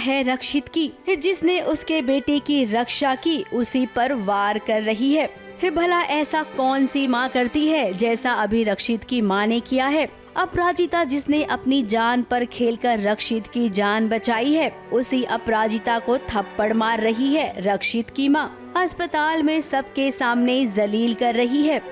है रक्षित की, जिसने उसके बेटे की रक्षा की उसी पर वार कर रही है। भला ऐसा कौन सी माँ करती है जैसा अभी रक्षित की माँ ने किया है। अपराजिता जिसने अपनी जान पर खेलकर रक्षित की जान बचाई है, उसी अपराजिता को थप्पड़ मार रही है रक्षित की माँ। अस्पताल में सबके सामने जलील कर रही है।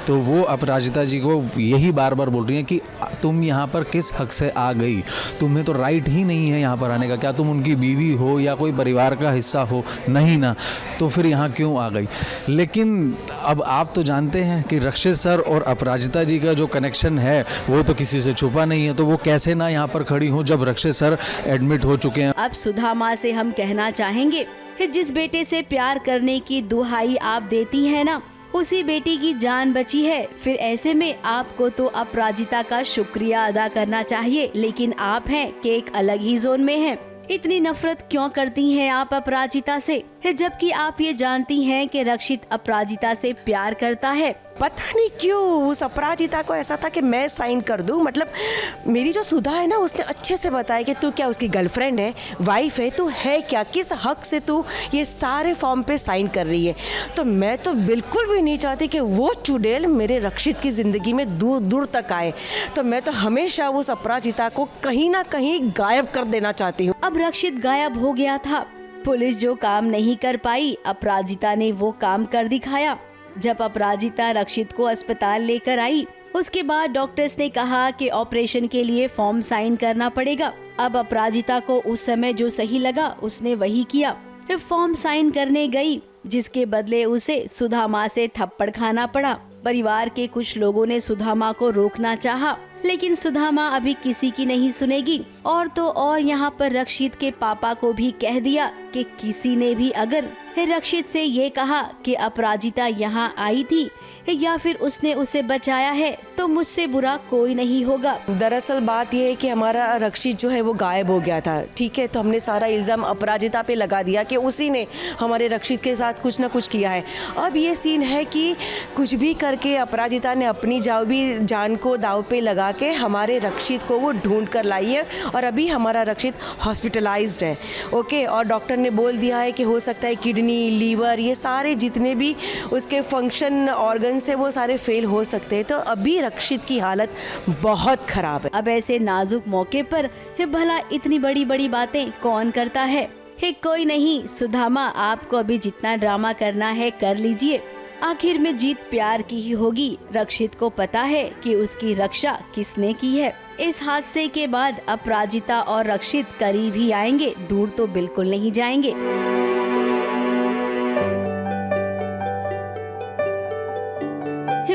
तो वो अपराजिता जी को यही बार बार बोल रही हैं कि तुम यहाँ पर किस हक से आ गई, तुम्हें तो राइट ही नहीं है यहाँ पर आने का। क्या तुम उनकी बीवी हो या कोई परिवार का हिस्सा हो? नहीं ना, तो फिर यहाँ क्यों आ गई? लेकिन अब आप तो जानते हैं कि रक्षित सर और अपराजिता जी का जो कनेक्शन है वो तो किसी से छुपा नहीं है, तो वो कैसे ना यहाँ पर खड़ी हो जब रक्षित सर एडमिट हो चुके हैं। अब सुधा माँ से हम कहना चाहेंगे, जिस बेटे से प्यार करने की दुहाई आप देती हैं ना, उसी बेटी की जान बची है। फिर ऐसे में आपको तो अपराजिता का शुक्रिया अदा करना चाहिए, लेकिन आप हैं कि एक अलग ही जोन में हैं। इतनी नफरत क्यों करती हैं आप अपराजिता से, जबकि आप ये जानती हैं कि रक्षित अपराजिता से प्यार करता है। पता नहीं क्यों उस अपराजिता को ऐसा था कि मैं साइन कर दूं। मतलब मेरी जो सुधा है ना, उसने अच्छे से बताया कि तू क्या उसकी गर्लफ्रेंड है, वाइफ है, तू है क्या, किस हक से तू ये सारे फॉर्म पे साइन कर रही है। तो मैं तो बिल्कुल भी नहीं चाहती कि वो चुड़ैल मेरे रक्षित की ज़िंदगी में दूर दूर तक आए। तो मैं तो हमेशा उस अपराजिता को कहीं ना कहीं गायब कर देना चाहती हूँ। अब रक्षित गायब हो गया था। पुलिस जो काम नहीं कर पाई, अपराजिता ने वो काम कर दिखाया। जब अपराजिता रक्षित को अस्पताल लेकर आई, उसके बाद डॉक्टर्स ने कहा कि ऑपरेशन के लिए फॉर्म साइन करना पड़ेगा। अब अपराजिता को उस समय जो सही लगा उसने वही किया, फॉर्म साइन करने गई, जिसके बदले उसे सुधा माँ से थप्पड़ खाना पड़ा। परिवार के कुछ लोगों ने सुधा माँ को रोकना चाहा, लेकिन सुधा माँ अभी किसी की नहीं सुनेगी। और तो और यहाँ पर रक्षित के पापा को भी कह दिया कि किसी ने भी अगर रक्षित से ये कहा कि अपराजिता यहाँ आई थी या फिर उसने उसे बचाया है, तो मुझसे बुरा कोई नहीं होगा। दरअसल बात यह है कि हमारा रक्षित जो है वो गायब हो गया था, ठीक है। तो हमने सारा इल्ज़ाम अपराजिता पे लगा दिया कि उसी ने हमारे रक्षित के साथ कुछ ना कुछ किया है। अब ये सीन है कि कुछ भी करके अपराजिता ने अपनी जान को दाव पे लगा के हमारे रक्षित को वो ढूंढ कर लाई है। और अभी हमारा रक्षित हॉस्पिटलाइज्ड है, ओके। और डॉक्टर ने बोल दिया है कि हो सकता है किडनी, लीवर, ये सारे जितने भी उसके फंक्शन ऑर्गन्स है वो सारे फेल हो सकते हैं। तो अभी रक्षित की हालत बहुत खराब है। अब ऐसे नाजुक मौके पर भला इतनी बड़ी बड़ी बातें कौन करता है? कोई नहीं, सुधा माँ आपको अभी जितना ड्रामा करना है कर लीजिए। आखिर में जीत प्यार की ही होगी। रक्षित को पता है कि उसकी रक्षा किसने की है। इस हादसे के बाद अपराजिता और रक्षित करीब ही आएंगे, दूर तो बिल्कुल नहीं जाएंगे।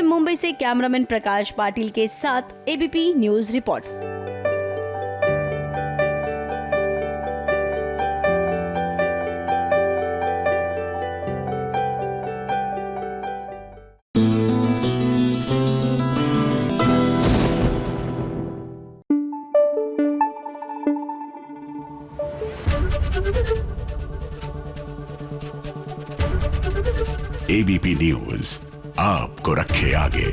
मुंबई से कैमरामैन प्रकाश पाटिल के साथ ABP news report. ABP news आपको रखे आगे।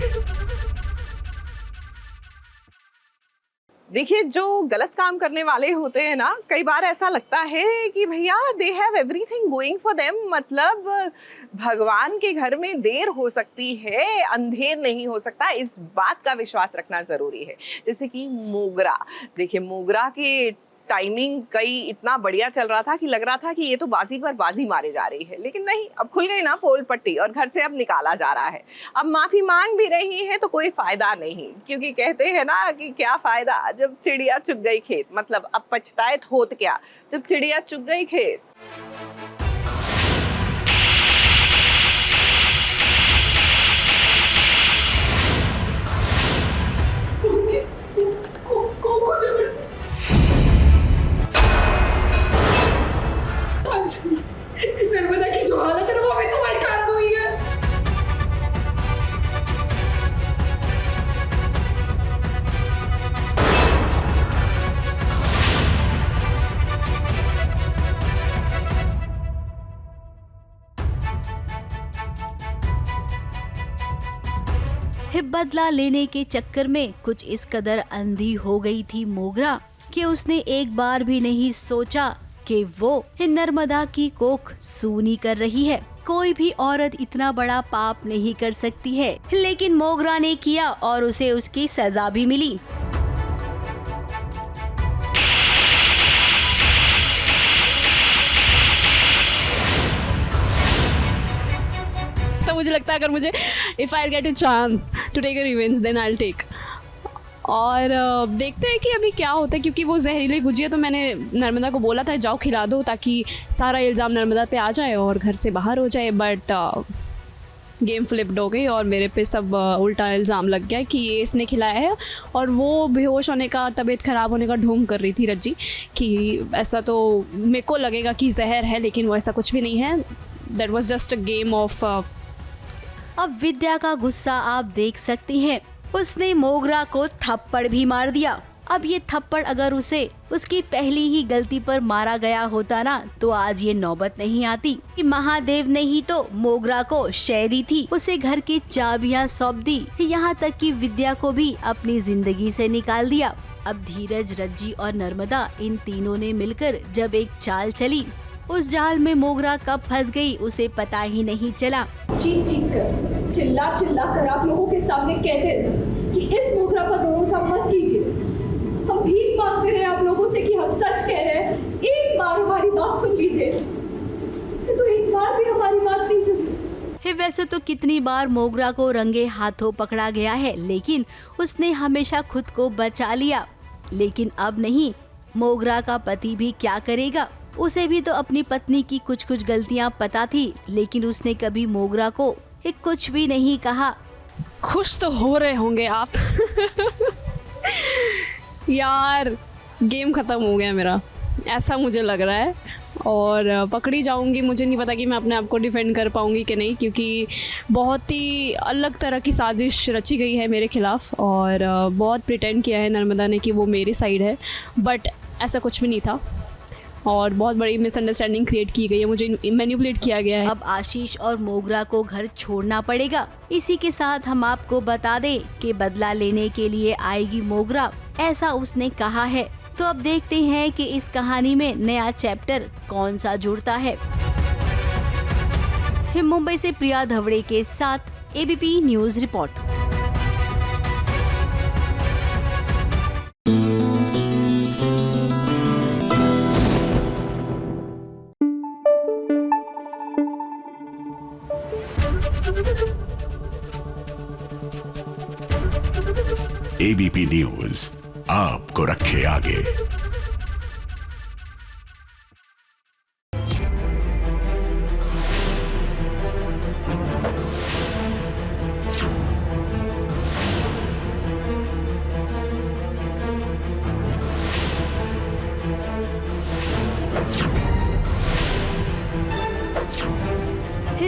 देखिए, जो गलत काम करने वाले होते हैं ना, कई बार ऐसा लगता है कि भैया they have everything going for them. मतलब भगवान के घर में देर हो सकती है, अंधेर नहीं हो सकता। इस बात का विश्वास रखना जरूरी है। जैसे कि मोगरा, देखिए मोगरा के टाइमिंग कई इतना बढ़िया चल रहा था कि लग रहा था कि ये तो बाजी पर बाजी मारे जा रही है, लेकिन नहीं, अब खुल गई ना पोल पट्टी और घर से अब निकाला जा रहा है। अब माफी मांग भी रही है तो कोई फायदा नहीं, क्योंकि कहते हैं ना कि क्या फायदा जब चिड़िया चुग गई खेत। मतलब अब पछताए होत क्या जब चिड़िया चुग गई खेत। नर्मदा की जो हालत है वो भी तुम्हारे कारण हुई है। बदला लेने के चक्कर में कुछ इस कदर अंधी हो गई थी मोगरा कि उसने एक बार भी नहीं सोचा कि कि वो नर्मदा की कोख सूनी कर रही है। कोई भी औरत इतना बड़ा पाप नहीं कर सकती है, लेकिन मोगरा ने किया और उसे उसकी सजा भी मिली। सब मुझे लगता है अगर मुझे if I get a chance to take a revenge then I will take. और देखते हैं कि अभी क्या होता है, क्योंकि वो जहरीली गुजिया तो मैंने नर्मदा को बोला था जाओ खिला दो ताकि सारा इल्ज़ाम नर्मदा पे आ जाए और घर से बाहर हो जाए, बट गेम फ्लिप्ड हो गई और मेरे पे सब उल्टा इल्ज़ाम लग गया कि ये इसने खिलाया है। और वो बेहोश होने का, तबीयत ख़राब होने का ढोंग कर रही थी रज्जी कि ऐसा तो मेरे को लगेगा कि जहर है, लेकिन वो ऐसा कुछ भी नहीं है, that was just a game of. अब विद्या का गुस्सा आप देख सकती हैं। उसने मोगरा को थप्पड़ भी मार दिया। अब ये थप्पड़ अगर उसे उसकी पहली ही गलती पर मारा गया होता ना, तो आज ये नौबत नहीं आती। महादेव ने ही तो मोगरा को शय दी थी, उसे घर की चाबियां सौंप दी, यहाँ तक कि विद्या को भी अपनी जिंदगी से निकाल दिया। अब धीरज, रज्जी और नर्मदा इन तीनों ने मिलकर जब एक चाल चली, उस जाल में मोगरा कब फंस गई उसे पता ही नहीं चला। चीख चीख कर, चिल्ला चिल्ला कर आप लोगों के सामने कहते थे कि इस मोगरा पर भरोसा मत कीजिए। हम भीख मांगते रहे आप लोगों से कि हम सच कह रहे हैं, एक बार हमारी बात सुन लीजिए, तो एक बार भी हमारी बात नहीं सुनी। वैसे तो कितनी बार मोगरा को रंगे हाथों पकड़ा गया है, लेकिन उसने हमेशा खुद को बचा लिया। लेकिन अब नहीं, मोगरा का पति भी क्या करेगा, उसे भी तो अपनी पत्नी की कुछ कुछ गलतियां पता थी, लेकिन उसने कभी मोगरा को कुछ भी नहीं कहा। खुश तो हो रहे होंगे आप यार, गेम ख़त्म हो गया मेरा, ऐसा मुझे लग रहा है। और पकड़ी जाऊंगी, मुझे नहीं पता कि मैं अपने आप को डिफेंड कर पाऊंगी कि नहीं, क्योंकि बहुत ही अलग तरह की साजिश रची गई है मेरे खिलाफ़ और बहुत प्रिटेंड किया है नर्मदा ने कि वो मेरी साइड है, बट ऐसा कुछ भी नहीं था और बहुत बड़ी मिसअंडरस्टैंडिंग क्रिएट की गई है, मुझे मैनिपुलेट किया गया है। अब आशीष और मोगरा को घर छोड़ना पड़ेगा। इसी के साथ हम आपको बता दें कि बदला लेने के लिए आएगी मोगरा, ऐसा उसने कहा है। तो अब देखते हैं कि इस कहानी में नया चैप्टर कौन सा जुड़ता है। मुंबई से प्रिया धवड़े के साथ ABP news report. ABP news आपको रखे आगे।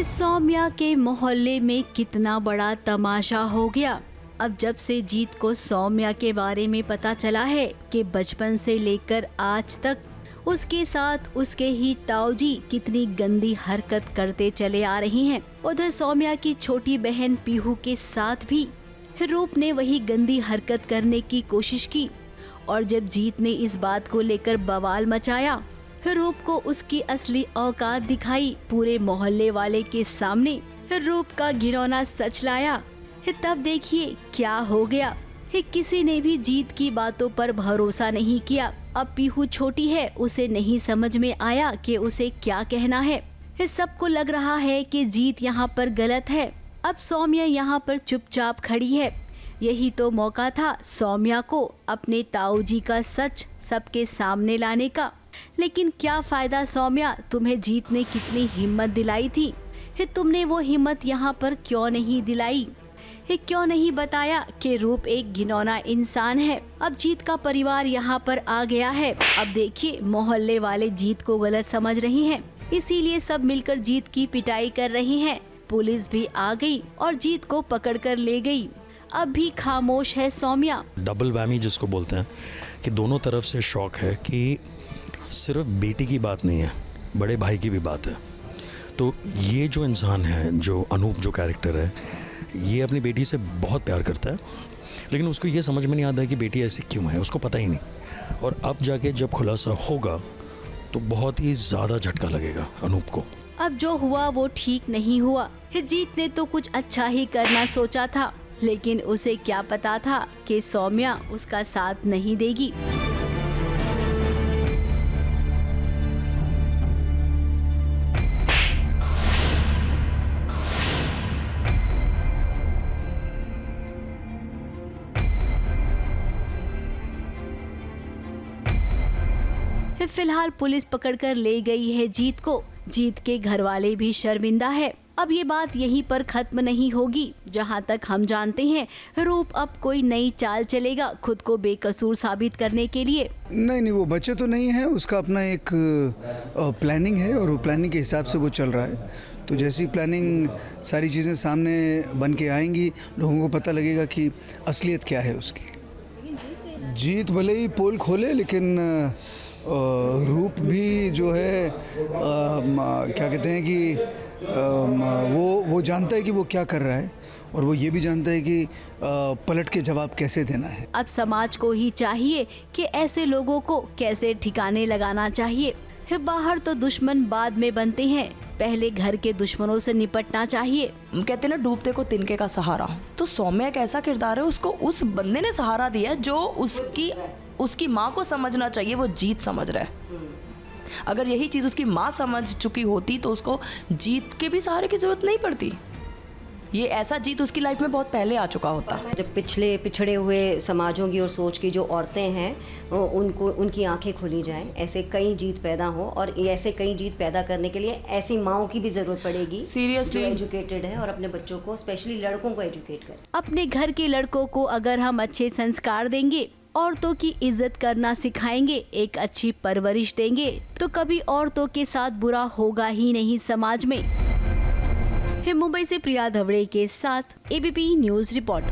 सौम्या के मोहल्ले में कितना बड़ा तमाशा हो गया। अब जब से जीत को सौम्या के बारे में पता चला है कि बचपन से लेकर आज तक उसके साथ उसके ही ताऊजी कितनी गंदी हरकत करते चले आ रही हैं, उधर सौम्या की छोटी बहन पीहू के साथ भी रूप ने वही गंदी हरकत करने की कोशिश की। और जब जीत ने इस बात को लेकर बवाल मचाया, रूप को उसकी असली औकात दिखाई पूरे मोहल्ले वाले के सामने, रूप का घिनौना सच लाया, तब देखिए क्या हो गया। किसी ने भी जीत की बातों पर भरोसा नहीं किया। अब पीहू छोटी है, उसे नहीं समझ में आया कि उसे क्या कहना है। सबको लग रहा है कि जीत यहाँ पर गलत है। अब सौम्या यहाँ पर चुपचाप खड़ी है। यही तो मौका था सौम्या को अपने ताऊजी का सच सबके सामने लाने का। लेकिन क्या फायदा सौम्या, तुम्हें जीत ने कितनी हिम्मत दिलाई थी, तुमने वो हिम्मत यहाँ पर क्यों नहीं दिलाई? क्यों नहीं बताया कि रूप एक घिनौना इंसान है? अब जीत का परिवार यहाँ पर आ गया है। अब देखिए मोहल्ले वाले जीत को गलत समझ रही हैं, इसीलिए सब मिलकर जीत की पिटाई कर रही हैं। पुलिस भी आ गई और जीत को पकड़ कर ले गई। अब भी खामोश है सौम्या। डबल वैमी जिसको बोलते हैं कि दोनों तरफ से शौक है कि सिर्फ बेटी की बात नहीं है, बड़े भाई की भी बात है। तो ये जो इंसान है, जो अनूप जो कैरेक्टर है, ये अपनी बेटी से बहुत प्यार करता है, लेकिन उसको ये समझ में नहीं आता है कि बेटी ऐसी क्यों है, उसको पता ही नहीं। और अब जाके जब खुलासा होगा तो बहुत ही ज़्यादा झटका लगेगा अनूप को। अब जो हुआ वो ठीक नहीं हुआ। जीत ने तो कुछ अच्छा ही करना सोचा था, लेकिन उसे क्या पता था कि सौम्या उसका साथ नहीं देगी। फिलहाल पुलिस पकड़कर ले गई है जीत को। जीत के घर वाले भी शर्मिंदा है। अब ये बात यहीं पर खत्म नहीं होगी। जहां तक हम जानते हैं, रूप अब कोई नई चाल चलेगा खुद को बेकसूर साबित करने के लिए। नहीं, वो बच्चे तो नहीं है, उसका अपना एक प्लानिंग है और वो प्लानिंग के हिसाब से वो चल रहा है। तो जैसी प्लानिंग सारी चीज़ें सामने बन के आएंगी, लोगों को पता लगेगा कि असलियत क्या है उसकी। जीत भले ही पोल खोले, लेकिन रूप भी जो है क्या कहते हैं कि वो जानता है कि वो क्या कर रहा है, और वो ये भी जानता है कि पलट के जवाब कैसे देना है। अब समाज को ही चाहिए कि ऐसे लोगों को कैसे ठिकाने लगाना चाहिए। बाहर तो दुश्मन बाद में बनते हैं, पहले घर के दुश्मनों से निपटना चाहिए। कहते ना, डूबते को तिनके का सहारा। तो सौम्या एक ऐसा किरदार है, उसको उस बंदे ने सहारा दिया जो उसकी माँ को समझना चाहिए, वो जीत समझ रहा है। अगर यही चीज़ उसकी माँ समझ चुकी होती तो उसको जीत के भी सहारे की ज़रूरत नहीं पड़ती। ये ऐसा जीत उसकी लाइफ में बहुत पहले आ चुका होता। जब पिछड़े हुए समाजों की और सोच की जो औरतें हैं उनको उनकी आंखें खुली जाएं, ऐसे कई जीत पैदा हो, और ऐसे कई जीत पैदा करने के लिए ऐसी माँओं की भी ज़रूरत पड़ेगी सीरियसली, जो एजुकेटेड है और अपने बच्चों को, स्पेशली लड़कों को एजुकेट करें। अपने घर के लड़कों को अगर हम अच्छे संस्कार देंगे, औरतों की इज्जत करना सिखाएंगे, एक अच्छी परवरिश देंगे, तो कभी औरतों के साथ बुरा होगा ही नहीं समाज में। मुंबई से प्रिया धवड़े के साथ ABP news report.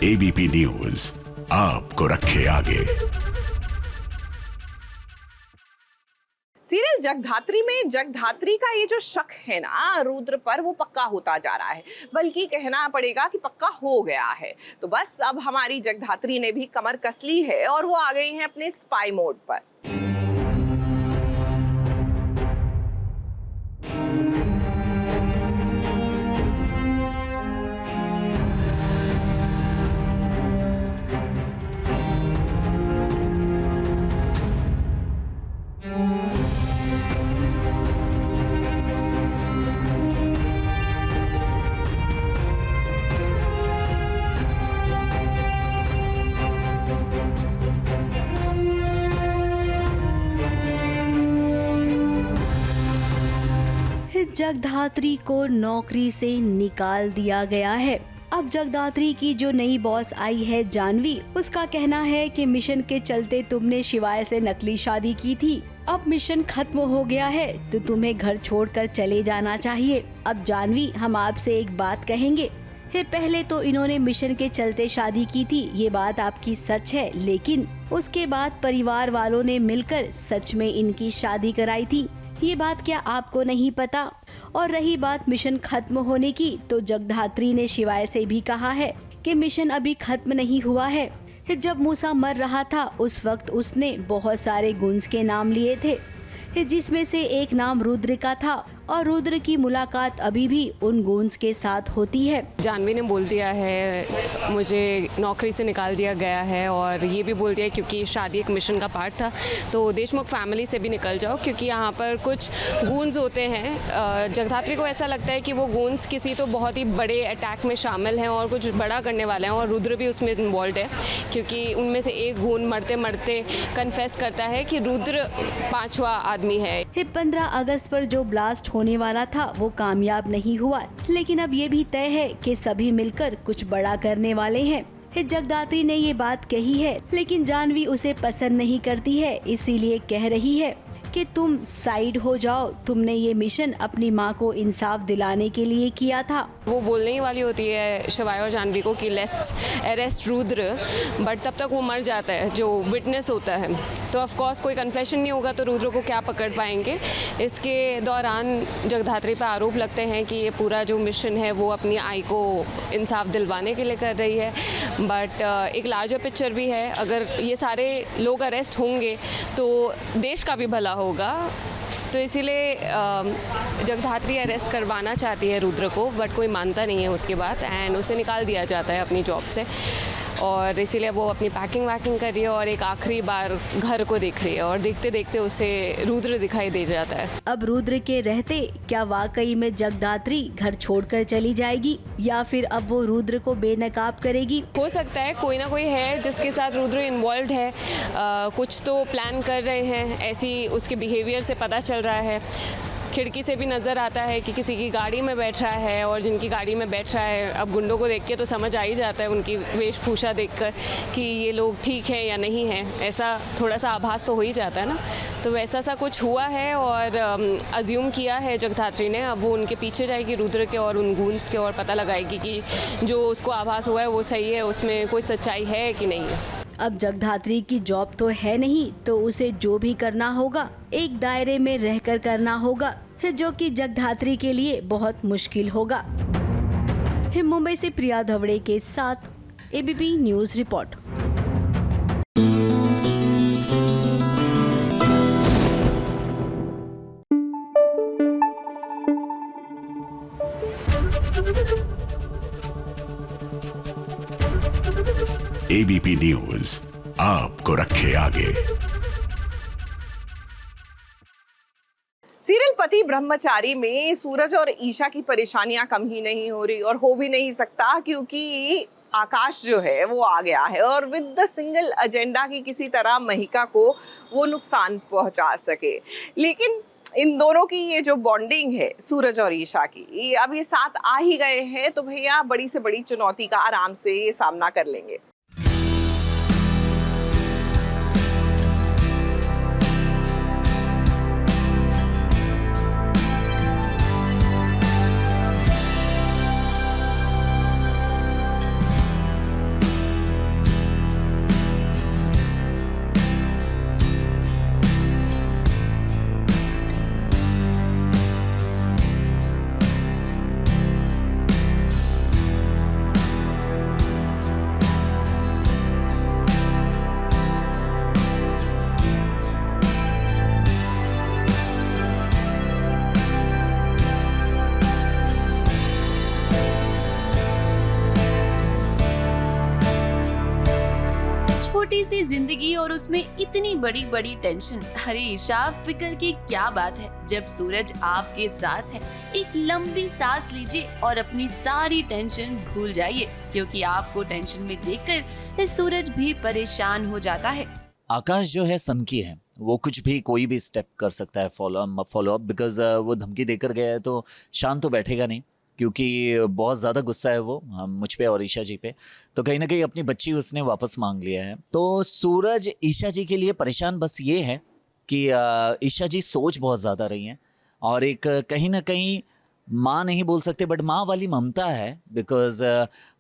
ABP news आपको रखे आगे। सीरियल जगधात्री में जगधात्री का ये जो शक है ना रुद्र पर, वो पक्का होता जा रहा है, बल्कि कहना पड़ेगा कि पक्का हो गया है। तो बस अब हमारी जगधात्री ने भी कमर कस ली है और वो आ गई हैं अपने स्पाई मोड पर। जगधात्री को नौकरी से निकाल दिया गया है। अब जगधात्री की जो नई बॉस आई है जानवी, उसका कहना है कि मिशन के चलते तुमने शिवाय से नकली शादी की थी, अब मिशन खत्म हो गया है तो तुम्हें घर छोड़कर चले जाना चाहिए। अब जानवी, हम आपसे एक बात कहेंगे, पहले तो इन्होंने मिशन के चलते शादी की थी, ये बात आपकी सच है, लेकिन उसके बाद परिवार वालों ने मिलकर सच में इनकी शादी कराई थी, ये बात क्या आपको नहीं पता? और रही बात मिशन खत्म होने की, तो जगधात्री ने शिवाय से भी कहा है कि मिशन अभी खत्म नहीं हुआ है। जब मूसा मर रहा था उस वक्त उसने बहुत सारे गुंज के नाम लिए थे, जिसमें से एक नाम रुद्र का था, और रुद्र की मुलाकात अभी भी उन गुंज के साथ होती है। जानवी ने बोल दिया है मुझे नौकरी से निकाल दिया गया है, और ये भी बोल दिया क्योंकि शादी एक मिशन का पार्ट था, तो देशमुख फैमिली से भी निकल जाओ, क्योंकि यहाँ पर कुछ गूंज होते हैं। जगधात्री को ऐसा लगता है कि वो गूंज किसी तो बहुत ही बड़े अटैक में शामिल हैं और कुछ बड़ा करने वाले हैं, और रुद्र भी उसमें इन्वॉल्व है, क्योंकि उनमें से एक गूंज मरते मरते कन्फेस करता है कि रुद्र 5वां आदमी है। 15 अगस्त पर जो ब्लास्ट होने वाला था वो कामयाब नहीं हुआ, लेकिन अब ये भी तय है कि सभी मिलकर कुछ बड़ा करने वाले हैं। जगधात्री ने ये बात कही है, लेकिन जानवी उसे पसंद नहीं करती है, इसीलिए कह रही है कि तुम साइड हो जाओ, तुमने ये मिशन अपनी माँ को इंसाफ दिलाने के लिए किया था। वो बोलने ही वाली होती है शिवाय और जानवी को कि लेट्स अरेस्ट रुद्र, बट तब तक वो मर जाता है जो विटनेस होता है। तो ऑफ कोर्स कोई कन्फेशन नहीं होगा तो रुद्र को क्या पकड़ पाएंगे। इसके दौरान जगधात्री पे आरोप लगते हैं कि ये पूरा जो मिशन है वो अपनी आई को इंसाफ दिलवाने के लिए कर रही है, बट एक लार्जर पिक्चर भी है। अगर ये सारे लोग अरेस्ट होंगे तो देश का भी भला होगा। तो इसीलिए जगधात्री अरेस्ट करवाना चाहती है रुद्र को, बट कोई मानता नहीं है उसके बाद, एंड उसे निकाल दिया जाता है अपनी जॉब से। और इसीलिए वो अपनी पैकिंग वैकिंग कर रही है और एक आखिरी बार घर को देख रही है, और देखते देखते उसे रुद्र दिखाई दे जाता है। अब रुद्र के रहते क्या वाकई में जगधात्री घर छोड़कर चली जाएगी, या फिर अब वो रुद्र को बेनकाब करेगी? हो सकता है कोई ना कोई है जिसके साथ रुद्र इन्वॉल्व है, कुछ तो प्लान कर रहे हैं, ऐसी उसके बिहेवियर से पता चल रहा है। खिड़की से भी नज़र आता है कि किसी की गाड़ी में बैठ रहा है, और जिनकी गाड़ी में बैठ रहा है अब गुंडों को देख के तो समझ आ ही जाता है उनकी वेशभूषा देखकर कि ये लोग ठीक हैं या नहीं हैं। ऐसा थोड़ा सा आभास तो हो ही जाता है ना। तो वैसा सा कुछ हुआ है और अज्यूम किया है जगधात्री ने। अब वो उनके पीछे जाएगी रुद्र के और उन गूंज के, और पता लगाएगी कि जो उसको आभास हुआ है वो सही है, उसमें कोई सच्चाई है कि नहीं है। अब जगधात्री की जॉब तो है नहीं, तो उसे जो भी करना होगा एक दायरे में रहकर करना होगा, जो कि जगधात्री के लिए बहुत मुश्किल होगा। मुंबई से प्रिया धवड़े के साथ ABP news report. ABP news आपको रखे आगे। सीरियल पति ब्रह्मचारी में सूरज और ईशा की परेशानियां कम ही नहीं हो रही, और हो भी नहीं सकता, क्योंकि आकाश जो है वो आ गया है और विद द सिंगल एजेंडा की किसी तरह महिका को वो नुकसान पहुंचा सके। लेकिन इन दोनों की ये जो बॉन्डिंग है सूरज और ईशा की, अब ये साथ आ ही गए हैं तो भैया बड़ी से बड़ी चुनौती का आराम से सामना कर लेंगे। छोटी सी जिंदगी और उसमें इतनी बड़ी बड़ी टेंशन। अरे ईशा, फिक्र की क्या बात है जब सूरज आपके साथ है। एक लंबी सांस लीजिए और अपनी सारी टेंशन भूल जाइए, क्योंकि आपको टेंशन में देखकर सूरज भी परेशान हो जाता है। आकाश जो है सनकी है, वो कुछ भी कोई भी स्टेप कर सकता है फॉलो अप, बिकॉज वो धमकी देकर गया है तो शांत तो बैठेगा नहीं, क्योंकि बहुत ज़्यादा गुस्सा है वो मुझ पे और ईशा जी पे। तो कहीं ना कहीं अपनी बच्ची उसने वापस मांग लिया है। तो सूरज ईशा जी के लिए परेशान बस ये है कि ईशा जी सोच बहुत ज़्यादा रही हैं, और एक कहीं ना कहीं माँ नहीं बोल सकते बट माँ वाली ममता है, बिकॉज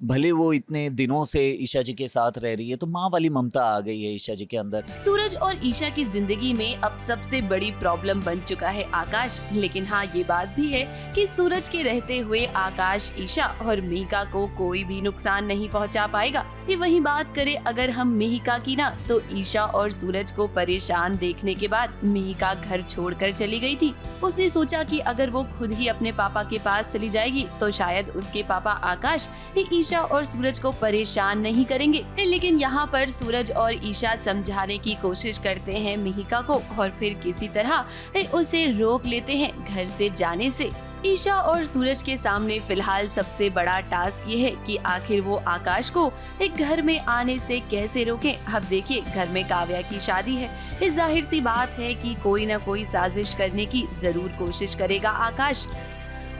भले वो इतने दिनों से ईशा जी के साथ रह रही है तो माँ वाली ममता आ गई है ईशा जी के अंदर। सूरज और ईशा की जिंदगी में अब सबसे बड़ी प्रॉब्लम बन चुका है आकाश। लेकिन हाँ, ये बात भी है कि सूरज के रहते हुए आकाश ईशा और मिहिका को कोई भी नुकसान नहीं पहुंचा पाएगा। ये वही बात करे अगर हम मिहिका की ना, तो ईशा और सूरज को परेशान देखने के बाद मिहिका घर छोड़कर चली गई थी। उसने सोचा कि अगर वो खुद ही अपने पापा के पास चली जाएगी तो शायद उसके पापा आकाश ईशा और सूरज को परेशान नहीं करेंगे। लेकिन यहाँ पर सूरज और ईशा समझाने की कोशिश करते हैं मिहिका को, और फिर किसी तरह उसे रोक लेते हैं घर से जाने से। ईशा और सूरज के सामने फिलहाल सबसे बड़ा टास्क ये है कि आखिर वो आकाश को एक घर में आने से कैसे रोकें। अब देखिए, घर में काव्या की शादी है, इस जाहिर सी बात है कि कोई न कोई साजिश करने की जरूर कोशिश करेगा आकाश,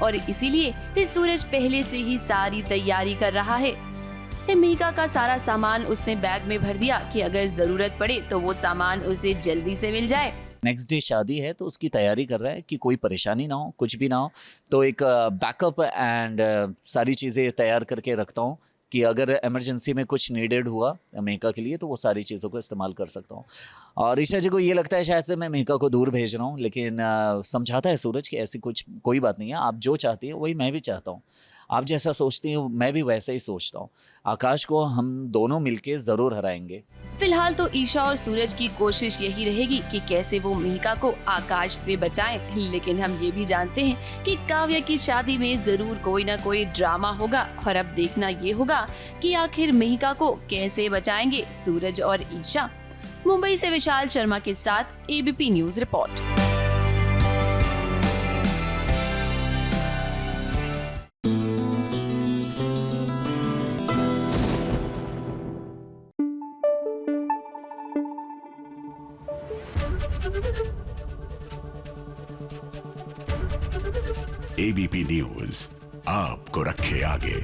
और इसीलिए सूरज पहले से ही सारी तैयारी कर रहा है। मिहिका का सारा सामान उसने बैग में भर दिया कि अगर जरूरत पड़े तो वो सामान उसे जल्दी से मिल जाए। नेक्स्ट डे शादी है तो उसकी तैयारी कर रहा है कि कोई परेशानी ना हो, कुछ भी ना हो, तो एक बैकअप एंड सारी चीज़ें तैयार करके रखता हूँ कि अगर इमरजेंसी में कुछ नीडेड हुआ मेहका के लिए तो वो सारी चीज़ों को इस्तेमाल कर सकता हूँ। और ईशा जी को ये लगता है शायद से मैं मेहका को दूर भेज रहा हूँ, लेकिन समझाता है सूरज कि ऐसी कोई बात नहीं है, आप जो चाहती हैं वही मैं भी चाहता हूँ, आप जैसा सोचती हैं मैं भी वैसा ही सोचता हूँ, आकाश को हम दोनों मिलके ज़रूर हराएंगे। फिलहाल तो ईशा और सूरज की कोशिश यही रहेगी कि कैसे वो मेहका को आकाश से बचाएं, लेकिन हम ये भी जानते हैं कि काव्या की शादी में जरूर कोई ना कोई ड्रामा होगा और अब देखना ये होगा कि आखिर मेहका को कैसे बचाएंगे सूरज और ईशा। मुंबई से विशाल शर्मा के साथ ABP news report. ABP news आपको रखे आगे।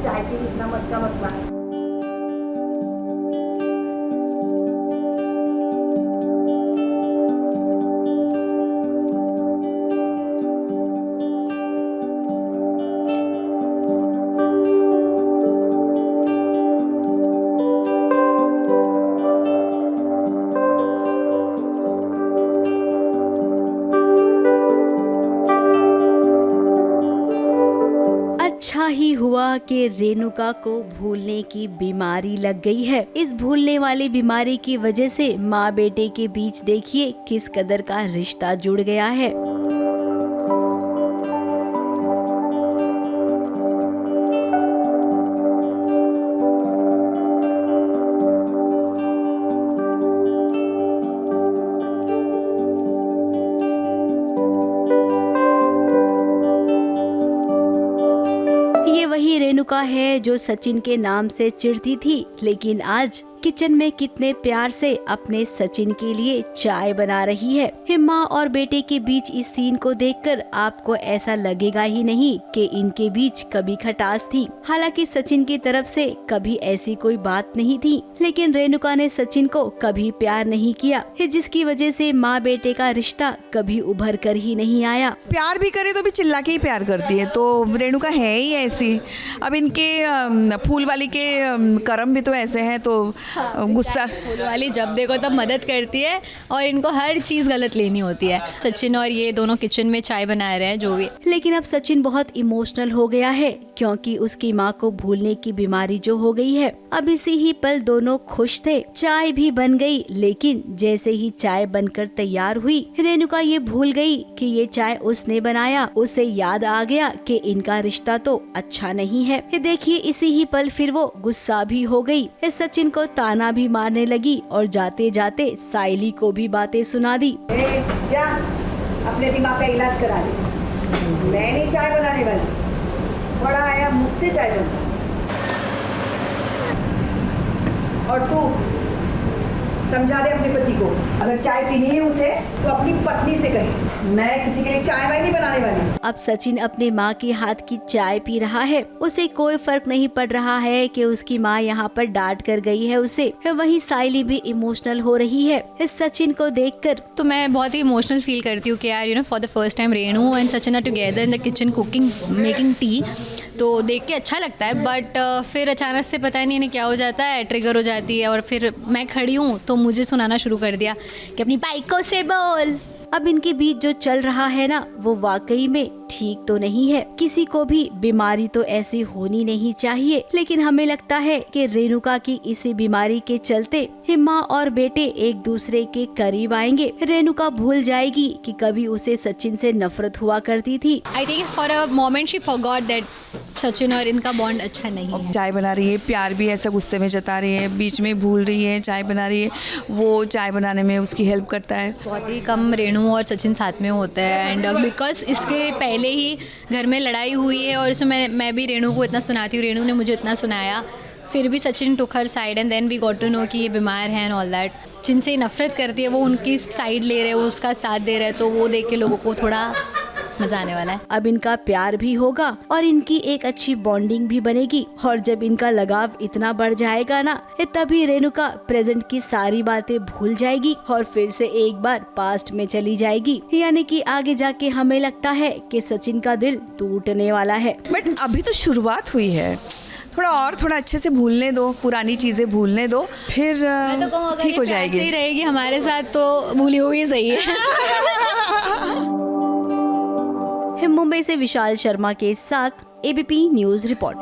चाय पी, इतना मस्का मत मार। अच्छा ही हुआ कि रेणुका को भूलने की बीमारी लग गई है। इस भूलने वाली बीमारी की वजह से माँ बेटे के बीच देखिए किस कदर का रिश्ता जुड़ गया है। वही रेणुका है जो सचिन के नाम से चिढ़ती थी, लेकिन आज किचन में कितने प्यार से अपने सचिन के लिए चाय बना रही है। माँ और बेटे के बीच इस सीन को देखकर आपको ऐसा लगेगा ही नहीं कि इनके बीच कभी खटास थी। हालांकि सचिन की तरफ से कभी ऐसी कोई बात नहीं थी, लेकिन रेणुका ने सचिन को कभी प्यार नहीं किया, जिसकी वजह से माँ बेटे का रिश्ता कभी उभर कर ही नहीं आया। प्यार भी करे तो भी चिल्ला के ही प्यार करती है, तो रेणुका है ही ऐसी। अब इनके फूल वाली के कर्म भी तो ऐसे हैं, तो गुस्सा फूल वाली जब देखो तब मदद करती है और इनको हर चीज़ गलत लेनी होती है। सचिन और ये दोनों किचन में चाय बना रहे हैं जो भी। लेकिन अब सचिन बहुत इमोशनल हो गया है क्योंकि उसकी माँ को भूलने की बीमारी जो हो गई है। अब इसी ही पल दोनों खुश थे, चाय भी बन गई, लेकिन जैसे ही चाय बनकर तैयार हुई रेणुका ये भूल गई कि ये चाय उसने बनाया। उसे याद आ गया कि इनका रिश्ता तो अच्छा नहीं है। देखिए इसी ही पल फिर वो गुस्सा भी हो गई, सचिन को ताना भी मारने लगी और जाते जाते साइली को भी बातें सुना दी। जा अपने दिमाग का इलाज करा ले, मैं नहीं चाय बनाने वाली, बड़ा आया मुझसे चाय बना। और तू समझा दे अपने पति को, अगर चाय पीनी है उसे तो अपनी पत्नी से कहे, मैं किसी के लिए चाय वाय नहीं बनाने वाली। अब सचिन अपने माँ के हाथ की चाय पी रहा है, उसे कोई फर्क नहीं पड़ रहा है कि उसकी माँ यहाँ पर डांट कर गई है उसे। वहीं साइली भी इमोशनल हो रही है सचिन को देखकर। तो मैं बहुत ही इमोशनल फील करती हूँ कि यार for the first time Renu and Sachin are together in the kitchen cooking making tea, तो देख के अच्छा लगता है। बट फिर अचानक से पता नहीं इन्हें क्या हो जाता है, ट्रिगर हो जाती है और फिर मैं खड़ी हूँ तो मुझे सुनाना शुरू कर दिया कि अपनी बाइकों से बोल। अब इनके बीच जो चल रहा है ना वो वाकई में ठीक तो नहीं है। किसी को भी बीमारी तो ऐसी होनी नहीं चाहिए, लेकिन हमें लगता है कि रेणुका की इसी बीमारी के चलते माँ और बेटे एक दूसरे के करीब आएंगे। रेणुका भूल जाएगी कि कभी उसे सचिन से नफरत हुआ करती थी। I think for a moment she forgot that Sachin और इनका बॉन्ड अच्छा नहीं है। चाय बना रही है, प्यार भी ऐसा गुस्से में जता रही है, बीच में भूल रही है, चाय बना रही है, वो चाय बनाने में उसकी हेल्प करता है। बहुत ही कम रेणु और सचिन साथ में होते हैं एंड बिकॉज इसके पहले ही घर में लड़ाई हुई है और उसमें मैं भी रेणु को इतना सुनाती हूँ, रेणु ने मुझे इतना सुनाया, फिर भी सचिन टुक हर side and then we got to know कि ये बीमार हैं एंड ऑल दैट। जिनसे नफरत करती है वो उनकी साइड ले रहे हैं, वो उसका साथ दे रहे हैं, तो वो देख के लोगों को थोड़ा मजा आने वाला है। अब इनका प्यार भी होगा और इनकी एक अच्छी बॉन्डिंग भी बनेगी, और जब इनका लगाव इतना बढ़ जाएगा ना, तभी रेणुका प्रेजेंट की सारी बातें भूल जाएगी और फिर से एक बार पास्ट में चली जाएगी। यानी कि आगे जाके हमें लगता है कि सचिन का दिल टूटने वाला है। बट अभी तो शुरुआत हुई है, थोड़ा अच्छे से भूलने दो, पुरानी चीज़ें भूलने दो, फिर ठीक हो जाएगी। ऐसे ही रहेगी हमारे साथ तो भूली हुई सही है। मुंबई से विशाल शर्मा के साथ ABP news report.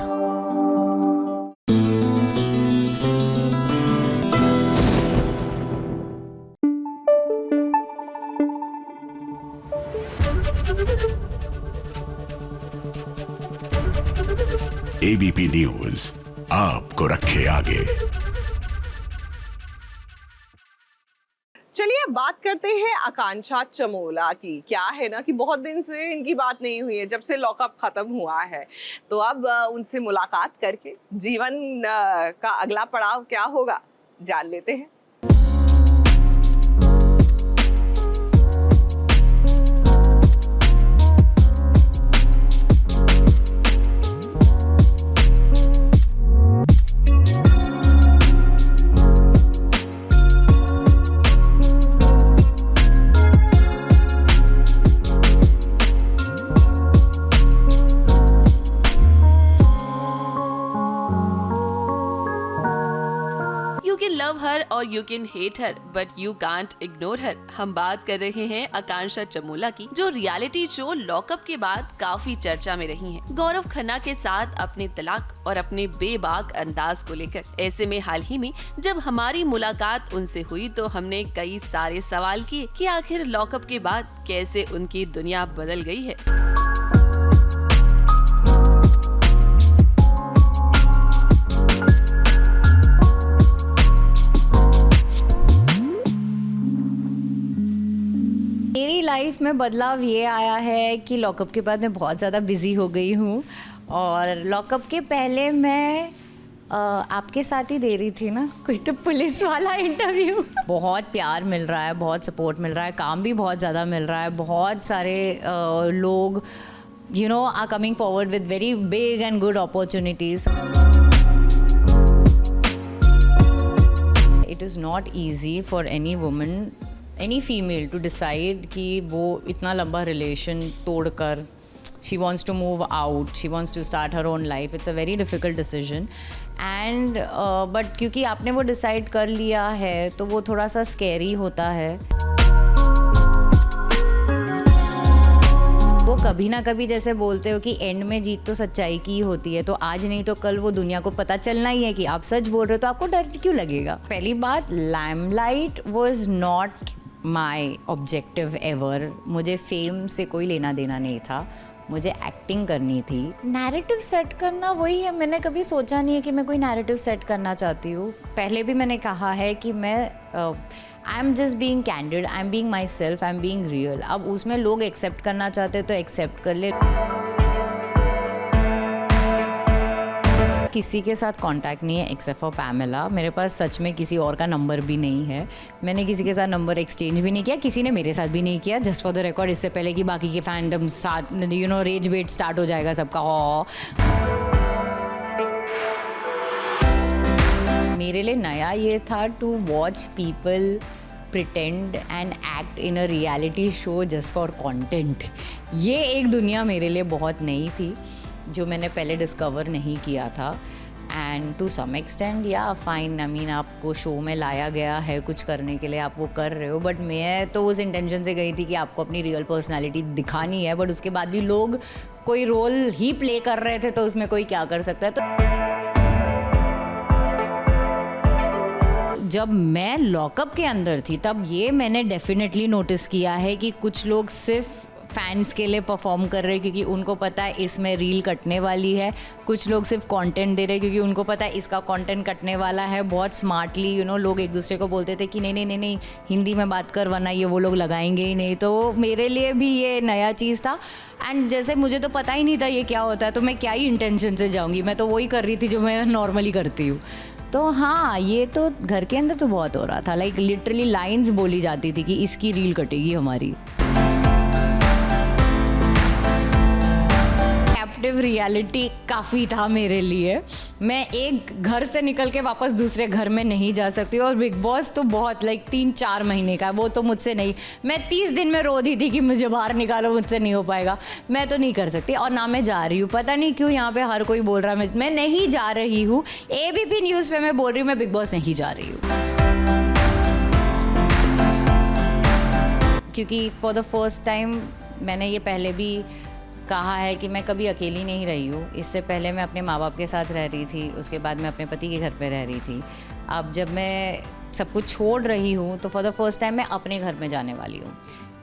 ABP news आपको रखे आगे। चलिए बात करते हैं आकांक्षा चमोला की। क्या है ना कि बहुत दिन से इनकी बात नहीं हुई है, जब से लॉकअप खत्म हुआ है। तो अब उनसे मुलाकात करके जीवन का अगला पड़ाव क्या होगा जान लेते हैं। लव हर और you can hate her but you can't ignore her. हम बात कर रहे हैं आकांक्षा चमोला की, जो रियलिटी शो लॉकअप के बाद काफी चर्चा में रही हैं। गौरव खन्ना के साथ अपने तलाक और अपने बेबाक अंदाज को लेकर। ऐसे में हाल ही में जब हमारी मुलाकात उनसे हुई तो हमने कई सारे सवाल किए कि आखिर लॉकअप के बाद कैसे उनकी दुनिया बदल गई है। मेरी लाइफ में बदलाव ये आया है कि लॉकअप के बाद मैं बहुत ज़्यादा बिज़ी हो गई हूँ, और लॉकअप के पहले मैं आपके साथ ही दे रही थी ना कोई तो पुलिस वाला इंटरव्यू। बहुत प्यार मिल रहा है, बहुत सपोर्ट मिल रहा है, काम भी बहुत ज़्यादा मिल रहा है। बहुत सारे लोग are coming forward with very big and good opportunities. It is not easy for any woman, any female to decide कि वो इतना लंबा रिलेशन तोड़कर she wants to move out, she wants to start her own life. It's a very difficult decision and but क्योंकि आपने वो decide कर लिया है तो वो थोड़ा सा स्कैरी होता है। वो कभी ना कभी जैसे बोलते हो कि एंड में जीत तो सच्चाई की ही होती है, तो आज नहीं तो कल वो दुनिया को पता चलना ही है कि आप सच बोल रहे हो, तो आपको डर क्यों लगेगा। पहली बात, limelight was not my objective ever. मुझे फेम से कोई लेना देना नहीं था, मुझे एक्टिंग करनी थी। नैरेटिव सेट करना वही है, मैंने कभी सोचा नहीं है कि मैं कोई नैरेटिव सेट करना चाहती हूँ। पहले भी मैंने कहा है कि मैं I am just being candid, I am being my self, I am being real. अब उसमें लोग एक्सेप्ट करना चाहते तो एक्सेप्ट कर ले। किसी के साथ कांटेक्ट नहीं है एक्सेप्ट फॉर पैमेला। मेरे पास सच में किसी और का नंबर भी नहीं है, मैंने किसी के साथ नंबर एक्सचेंज भी नहीं किया, किसी ने मेरे साथ भी नहीं किया। जस्ट फॉर द रिकॉर्ड, इससे पहले कि बाकी के फैंडम साथ रेज वेट स्टार्ट हो जाएगा सबका। मेरे लिए नया ये था to watch people pretend and act in a reality show just for content. ये एक दुनिया मेरे लिए बहुत नई थी जो मैंने पहले डिस्कवर नहीं किया था। एंड टू सम एक्सटेंड या फाइन, आई मीन आपको शो में लाया गया है कुछ करने के लिए, आप वो कर रहे हो, बट मैं तो उस इंटेंशन से गई थी कि आपको अपनी रियल पर्सनालिटी दिखानी है। बट उसके बाद भी लोग कोई रोल ही प्ले कर रहे थे तो उसमें कोई क्या कर सकता है। तो जब मैं लॉकअप के अंदर थी तब ये मैंने डेफिनेटली नोटिस किया है कि कुछ लोग सिर्फ फैंस के लिए परफॉर्म कर रहे हैं क्योंकि उनको पता है इसमें रील कटने वाली है। कुछ लोग सिर्फ कंटेंट दे रहे हैं क्योंकि उनको पता है इसका कंटेंट कटने वाला है। बहुत स्मार्टली लोग एक दूसरे को बोलते थे कि नहीं नहीं नहीं नहीं हिंदी में बात कर वरना ये वो लोग लगाएंगे ही नहीं। तो मेरे लिए भी ये नया चीज़ था एंड जैसे मुझे तो पता ही नहीं था ये क्या होता है, तो मैं क्या ही इंटेंशन से जाऊँगी, मैं तो वही कर रही थी जो मैं नॉर्मली करती हूँ। तो हाँ, ये तो घर के अंदर तो बहुत हो रहा था, लाइक लिटरली लाइंस बोली जाती थी कि इसकी रील कटेगी हमारी। कैप्टिव रियलिटी काफ़ी था मेरे लिए। मैं एक घर से निकल के वापस दूसरे घर में नहीं जा सकती और बिग बॉस तो बहुत लाइक 3-4 महीने का, वो तो मुझसे नहीं। मैं 30 दिन में रो दी थी कि मुझे बाहर निकालो, मुझसे नहीं हो पाएगा, मैं तो नहीं कर सकती। और ना मैं जा रही हूँ, पता नहीं क्यों यहाँ पे हर कोई बोल रहा है मैं नहीं जा रही हूँ। ABP न्यूज़ पे मैं बोल रही हूँ मैं बिग बॉस नहीं जा रही हूँ, क्योंकि फॉर द फर्स्ट टाइम मैंने ये पहले भी कहा है कि मैं कभी अकेली नहीं रही हूँ। इससे पहले मैं अपने माँ बाप के साथ रह रही थी, उसके बाद मैं अपने पति के घर पे रह रही थी। अब जब मैं सब कुछ छोड़ रही हूँ तो फॉर द फर्स्ट टाइम मैं अपने घर में जाने वाली हूँ।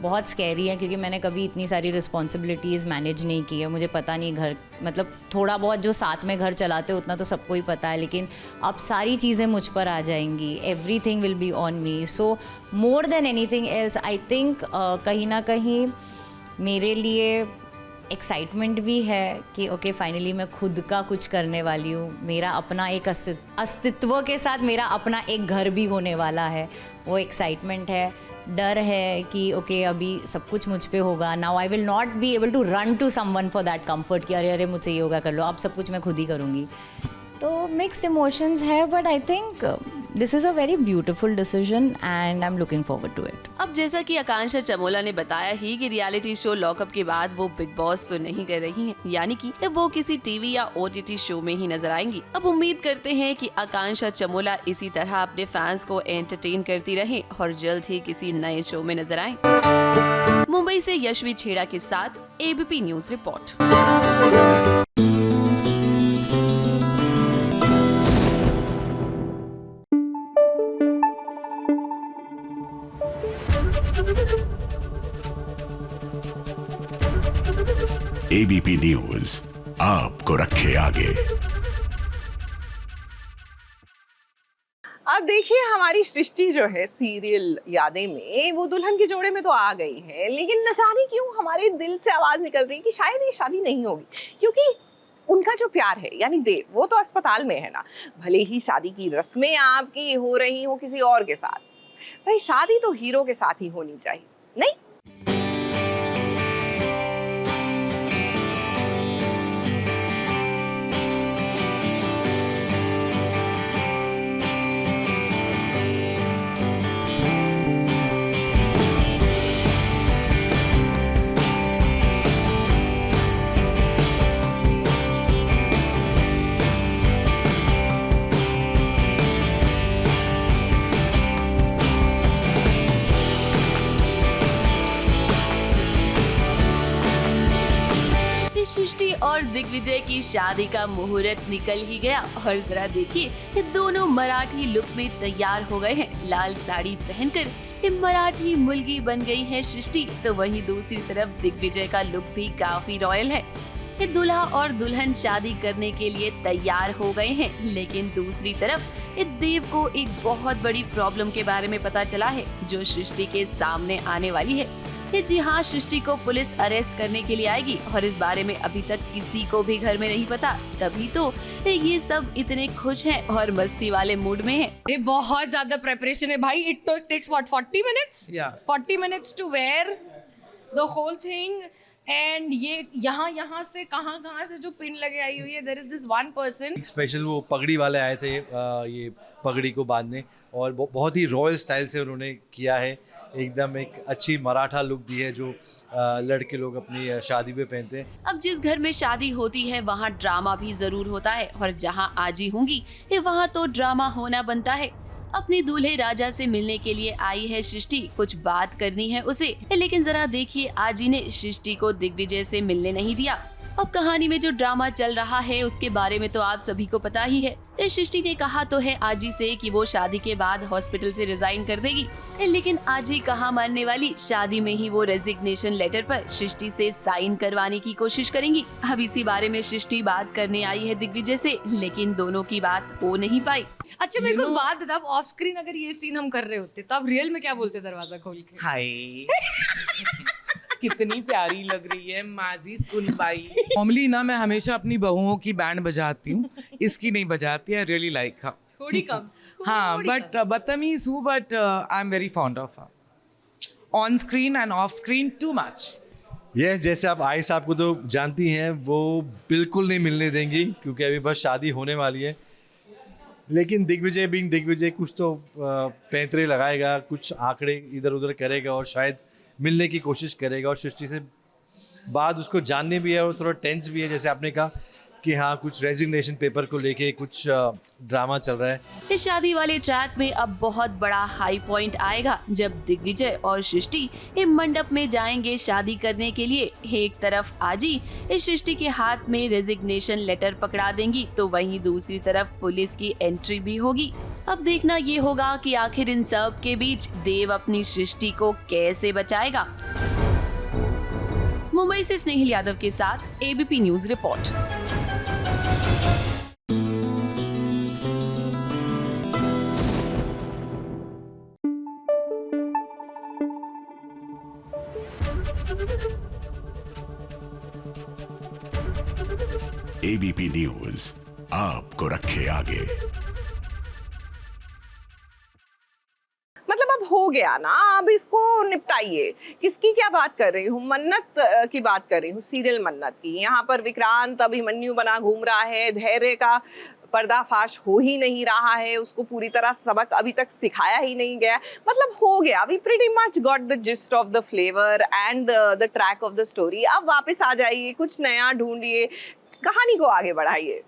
बहुत स्कैरी है क्योंकि मैंने कभी इतनी सारी रिस्पॉन्सिबिलिटीज़ मैनेज नहीं की है। मुझे पता नहीं घर मतलब थोड़ा बहुत जो साथ में घर चलाते उतना तो सबको ही पता है, लेकिन अब सारी चीज़ें मुझ पर आ जाएंगी। Everything will be on me. So more than anything else I think कहीं ना कहीं मेरे लिए एक्साइटमेंट भी है कि ओके फाइनली मैं खुद का कुछ करने वाली हूँ। मेरा अपना एक अस्तित्व के साथ मेरा अपना एक घर भी होने वाला है, वो एक्साइटमेंट है। डर है कि ओके अभी सब कुछ मुझ पे होगा। Now I will not be able to run to someone for that comfort कि अरे अरे मुझसे ये होगा कर लो, अब सब कुछ मैं खुद ही करूँगी। तो मिक्स्ड इमोशंस है, but I think this is a very beautiful decision and I am looking forward to it. अब जैसा कि आकांक्षा चमोला ने बताया ही कि रियलिटी शो लॉकअप के बाद वो बिग बॉस तो नहीं कर रही हैं, यानी कि वो किसी टीवी या OTT शो में ही नजर आएंगी। अब उम्मीद करते हैं कि आकांक्षा चमोला इसी तरह अपने फैंस को एंटरटेन करती रहें और जल्द ही किसी नए शो में नजर आएं। मुंबई से यशवी छेड़ा के साथ ABP news report. ABP news आपको रखे आगे। अब देखिए हमारी सृष्टि जो है सीरियल यादें में वो दुल्हन के जोड़े में तो आ गई है, लेकिन न जाने क्यों हमारे दिल से आवाज निकल रही है कि शायद ये शादी नहीं होगी, क्योंकि उनका जो प्यार है यानी देव वो तो अस्पताल में है ना। भले ही शादी की रस्में आपकी हो रही हो किसी और के साथ, भाई शादी तो हीरो के साथ ही होनी चाहिए, नहीं? सृष्टि और दिग्विजय की शादी का मुहूर्त निकल ही गया और जरा देखिए कि दोनों मराठी लुक में तैयार हो गए हैं। लाल साड़ी पहनकर ये मराठी मुलगी बन गई है सृष्टि, तो वहीं दूसरी तरफ दिग्विजय का लुक भी काफी रॉयल है। ये दूल्हा और दुल्हन शादी करने के लिए तैयार हो गए हैं, लेकिन दूसरी तरफ ये देव को एक बहुत बड़ी प्रॉब्लम के बारे में पता चला है जो सृष्टि के सामने आने वाली है। जी हाँ, सृष्टि को पुलिस अरेस्ट करने के लिए आएगी और इस बारे में अभी तक किसी को भी घर में नहीं पता। तभी तो ये सब इतने खुश हैं और मस्ती वाले मूड में हैं। ये बहुत ज्यादा प्रेपरेशन है भाई। It takes what 40 minutes 40 minutes to wear the whole thing. And ये यहाँ से कहाँ से जो पिन लगे आई हुई है, there is this one person special, वो पगड़ी वाले आए थे ये पगड़ी को बांधने, और बहुत ही रॉयल स्टाइल से उन्होंने किया है। एकदम एक अच्छी मराठा लुक दी है जो लड़के लोग अपनी शादी पे पहनते हैं। अब जिस घर में शादी होती है वहाँ ड्रामा भी जरूर होता है, और जहाँ आजी होंगी वहाँ तो ड्रामा होना बनता है। अपने दूल्हे राजा से मिलने के लिए आई है सृष्टि, कुछ बात करनी है उसे, लेकिन जरा देखिए आजी ने सृष्टि को दिग्विजय से मिलने नहीं दिया। अब कहानी में जो ड्रामा चल रहा है उसके बारे में तो आप सभी को पता ही है। सृष्टि ने कहा तो है आजी से कि वो शादी के बाद हॉस्पिटल से रिजाइन कर देगी, लेकिन आजी कहाँ मानने वाली। शादी में ही वो रेजिग्नेशन लेटर पर सृष्टि से साइन करवाने की कोशिश करेंगी। अब इसी बारे में सृष्टि बात करने आई है दिग्विजय से, लेकिन दोनों की बात हो नहीं पाई। अच्छा मेरे को बात बता, ऑफ स्क्रीन अगर ये सीन हम कर रहे होते तो आप रियल में क्या बोलते दरवाजा खोल के? हाय कितनी प्यारी लग रही है माजी सुनबाई। नॉर्मली ना मैं हमेशा अपनी बहुओं की बैंड बजाती हूँ, इसकी नहीं बजाती है। रियली लाइक हर, थोड़ी कम। हाँ बट बदतमीज हूँ, but I am very fond of her on screen end of screen too much. Yes, जैसे आप आई साहब को तो जानती हैं, वो बिल्कुल नहीं मिलने देंगी क्योंकि अभी बस शादी होने वाली है। लेकिन दिग्विजय बिंग दिग्विजय कुछ तो पैंतरे लगाएगा, कुछ आंकड़े इधर उधर करेगा और शायद मिलने की कोशिश करेगा। और सृष्टि से बात उसको जाननी भी है और थोड़ा टेंस भी है, जैसे आपने कहा कि हाँ कुछ रेजिग्नेशन पेपर को लेके कुछ ड्रामा चल रहा है। इस शादी वाले ट्रैक में अब बहुत बड़ा हाई पॉइंट आएगा जब दिग्विजय और सृष्टि एक मंडप में जाएंगे शादी करने के लिए। एक तरफ आजी इस सृष्टि के हाथ में रेजिग्नेशन लेटर पकड़ा देंगी, तो वहीं दूसरी तरफ पुलिस की एंट्री भी होगी। अब देखना ये होगा कि आखिर इन सब के बीच देव अपनी सृष्टि को कैसे बचाएगा। मुंबई से स्नेहिल यादव के साथ ABP news report. ABP news आपको रखे आगे। मतलब अब हो गया ना, अब इसको निपटाइए। किसकी क्या बात कर रही हूँ? मन्नत की बात कर रही हूँ, सीरियल मन्नत की। यहाँ पर विक्रांत अभिमन्यु बना घूम रहा है, धैर्य का पर्दाफाश हो ही नहीं रहा है, उसको पूरी तरह सबक अभी तक सिखाया ही नहीं गया। मतलब हो गया, we pretty much got the gist of the flavour and the track of the story. अब वापस आ जाइए, कुछ नया ढूंढिए, कहानी को आगे बढ़ाइए।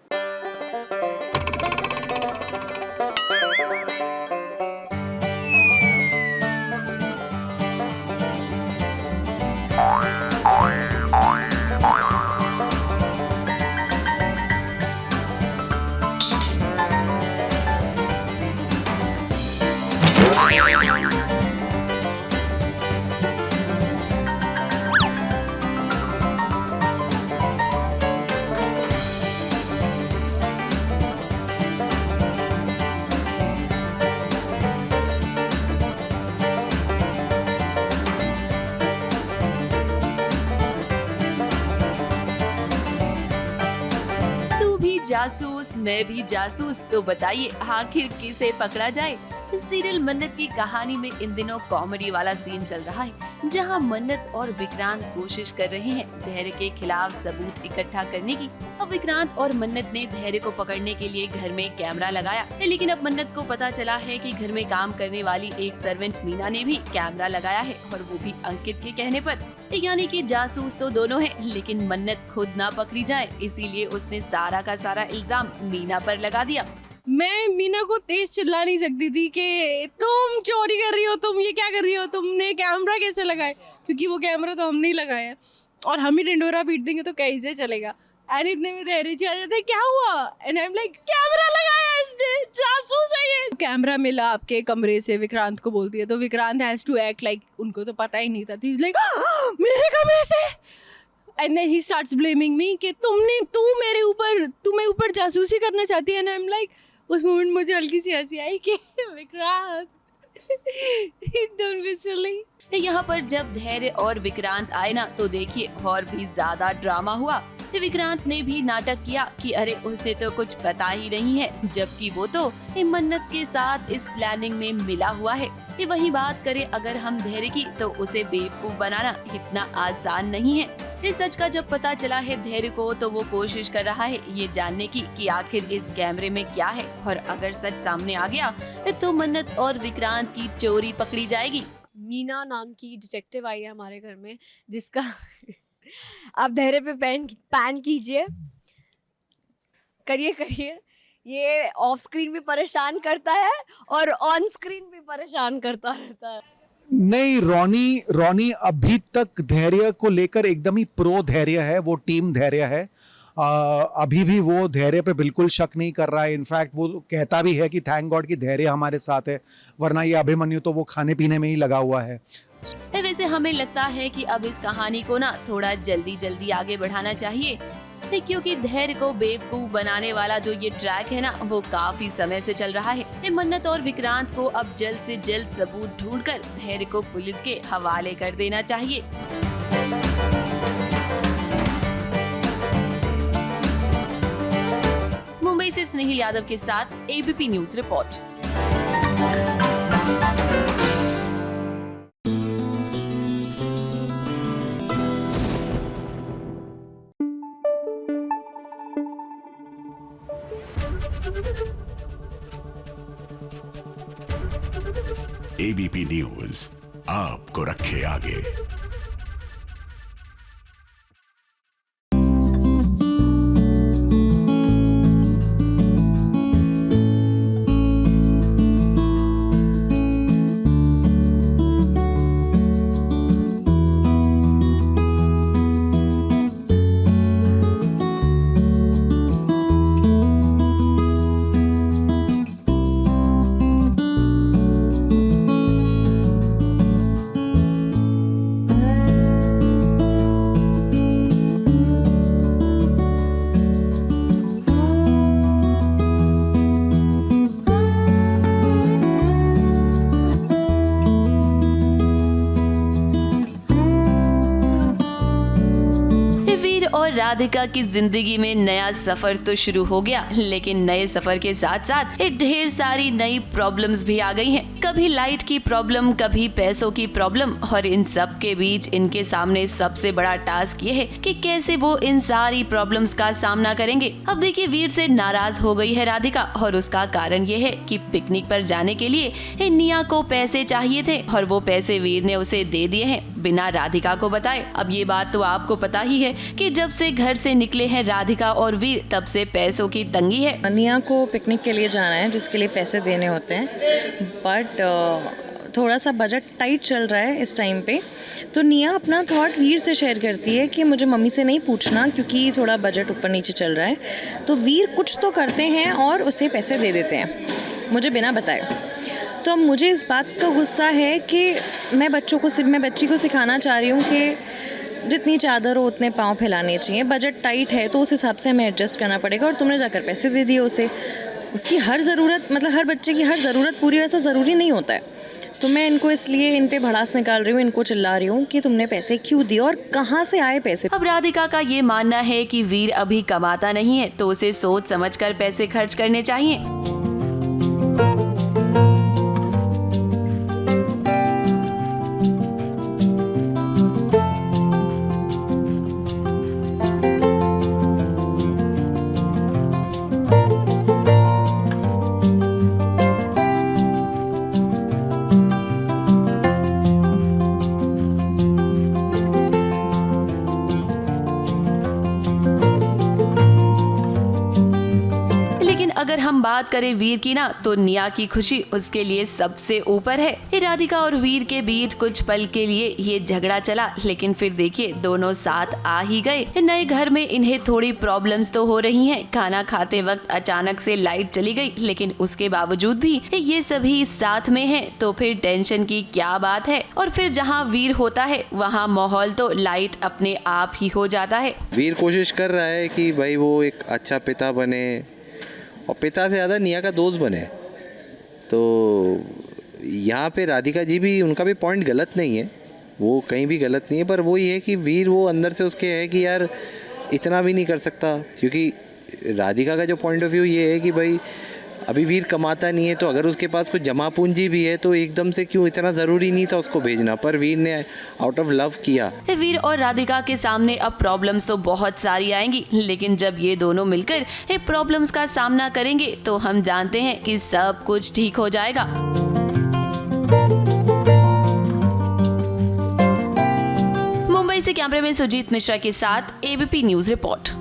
जासूस, मैं भी जासूस, तो बताइए आखिर किसे पकड़ा जाए। इस सीरियल मन्नत की कहानी में इन दिनों कॉमेडी वाला सीन चल रहा है, जहां मन्नत और विक्रांत कोशिश कर रहे हैं धैर्य के खिलाफ सबूत इकट्ठा करने की। अब विक्रांत और मन्नत ने धैर्य को पकड़ने के लिए घर में कैमरा लगाया, लेकिन अब मन्नत को पता चला है कि घर में काम करने वाली एक सर्वेंट मीना ने भी कैमरा लगाया है, और वो भी अंकित के कहने पर। यानी कि जासूस तो दोनों हैं, लेकिन मन्नत खुद ना पकड़ी जाए, इसीलिए उसने सारा का सारा इल्जाम मीना पर लगा दिया। मैं मीना को तेज चिल्ला नहीं सकती थी कि तुम चोरी कर रही हो, तुम ये क्या कर रही हो, तुमने कैमरा कैसे लगाए, क्योंकि वो कैमरा तो हमने ही लगाया है और हम ही ढिंडोरा पीट देंगे तो कैसे चलेगा। एंड इतने में धैर्य जी आ जाते हैं, क्या हुआ? And I am like, camera लगाया इसने, जासूस है ये। कैमरा मिला आपके कमरे से, विक्रांत को बोलती है, तो Vikrant has to act like उनको तो पता ही नहीं था। ही इज लाइक, मेरे कमरे से। And then he starts blaming me कि तुम्हें ऊपर जासूसी करना चाहती है। एंड आई एम लाइक, उस मोमेंट मुझे हल्की सी हंसी आई कि विक्रांत डोंट बी सिली। यहाँ पर जब धैर्य और विक्रांत आए ना, तो देखिए और भी ज्यादा ड्रामा हुआ। विक्रांत ने भी नाटक किया कि अरे उसे तो कुछ पता ही नहीं है, जबकि वो तो मन्नत के साथ इस प्लानिंग में मिला हुआ है। ये वही बात करें अगर हम धैर्य की, तो उसे बेवकूफ बनाना इतना आसान नहीं है। इस सच का जब पता चला है धैर्य को, तो वो कोशिश कर रहा है ये जानने की कि आखिर इस कैमरे में क्या है, और अगर सच सामने आ गया तो मन्नत और विक्रांत की चोरी पकड़ी जाएगी। मीना नाम की डिटेक्टिव आई है हमारे घर में, जिसका आप धैर्य पे पैन कीजिए, करिए। ये ऑफ स्क्रीन भी परेशान करता है और ऑन स्क्रीन भी परेशान करता रहता है। नहीं, रोनी अभी तक धैर्य को लेकर एकदम ही प्रो धैर्य है, वो टीम धैर्य है। अभी भी वो धैर्य पे बिल्कुल शक नहीं कर रहा है। इनफैक्ट वो कहता भी है कि थैंक गॉड कि धैर्य हमारे साथ है, वरना ये अभिमन्यु तो वो खाने पीने में ही लगा हुआ है। वैसे हमें लगता है कि अब इस कहानी को ना थोड़ा जल्दी आगे बढ़ाना चाहिए, क्योंकि धैर्य को बेवकूफ बनाने वाला जो ये ट्रैक है ना, वो काफी समय से चल रहा है। मन्नत और विक्रांत को अब जल्द से जल्द सबूत ढूंढकर धैर्य को पुलिस के हवाले कर देना चाहिए। मुंबई से स्नेहिल यादव के साथ ABP news report. ABP news आपको रखे आगे। और राधिका की जिंदगी में नया सफर तो शुरू हो गया, लेकिन नए सफर के साथ साथ एक ढेर सारी नई प्रॉब्लम्स भी आ गई हैं। कभी लाइट की प्रॉब्लम, कभी पैसों की प्रॉब्लम, और इन सब के बीच इनके सामने सबसे बड़ा टास्क ये है कि कैसे वो इन सारी प्रॉब्लम्स का सामना करेंगे। अब देखिए, वीर से नाराज हो गई है राधिका, और उसका कारण ये है कि पिकनिक पर जाने के लिए निया को पैसे चाहिए थे, और वो पैसे वीर ने उसे दे दिए हैं बिना राधिका को बताए। अब ये बात तो आपको पता ही है कि जब से घर से निकले हैं राधिका और वीर, तब से पैसों की तंगी है। निया को पिकनिक के लिए जाना है, जिसके लिए पैसे देने होते हैं, बट थोड़ा सा बजट टाइट चल रहा है इस टाइम पे। तो निया अपना थॉट वीर से शेयर करती है कि मुझे मम्मी से नहीं पूछना, क्योंकि थोड़ा बजट ऊपर नीचे चल रहा है। तो वीर कुछ तो करते हैं और उसे पैसे दे देते हैं, मुझे बिना बताए। तो मुझे इस बात का गुस्सा है कि मैं बच्ची को सिखाना चाह रही हूँ कि जितनी चादर हो उतने पाँव फैलाने चाहिए। बजट टाइट है तो उस हिसाब से हमें एडजस्ट करना पड़ेगा, और तुमने जाकर पैसे दे दिए उसे। उसकी हर ज़रूरत, मतलब हर बच्चे की हर ज़रूरत पूरी वैसा ज़रूरी नहीं होता है। तो मैं इनको इसलिए इन पे भड़ास निकाल रही हूँ, इनको चिल्ला रही हूँ कि तुमने पैसे क्यों दिए और कहाँ से आए पैसे। अब राधिका का ये मानना है कि वीर अभी कमाता नहीं है, तो उसे सोच समझकर पैसे खर्च करने चाहिए। अगर हम बात करें वीर की ना, तो निया की खुशी उसके लिए सबसे ऊपर है। राधिका और वीर के बीच कुछ पल के लिए ये झगड़ा चला, लेकिन फिर देखिए दोनों साथ आ ही गए। नए घर में इन्हें थोड़ी प्रॉब्लम्स तो हो रही हैं। खाना खाते वक्त अचानक से लाइट चली गई, लेकिन उसके बावजूद भी ये सभी साथ में हैं, तो फिर टेंशन की क्या बात है। और फिर जहाँ वीर होता है वहाँ माहौल तो लाइट अपने आप ही हो जाता है। वीर कोशिश कर रहा है कि भाई वो एक अच्छा पिता बने, और पिता से ज़्यादा निया का दोस्त बने। तो यहाँ पे राधिका जी भी, उनका भी पॉइंट गलत नहीं है, वो कहीं भी गलत नहीं है, पर वो ये है कि वीर वो अंदर से उसके है कि यार इतना भी नहीं कर सकता। क्योंकि राधिका का जो पॉइंट ऑफ व्यू ये है कि भाई अभी वीर कमाता नहीं है, तो अगर उसके पास कुछ जमा पूंजी भी है तो एकदम से क्यों, इतना ज़रूरी नहीं था उसको भेजना, पर वीर ने आउट ऑफ लव किया। वीर और राधिका के सामने अब प्रॉब्लम्स तो बहुत सारी आएंगी, लेकिन जब ये दोनों मिलकर प्रॉब्लम्स का सामना करेंगे तो हम जानते हैं कि सब कुछ ठीक हो जाएगा। मुंबई से कैमरामैन सुजीत मिश्रा के साथ ABP news report.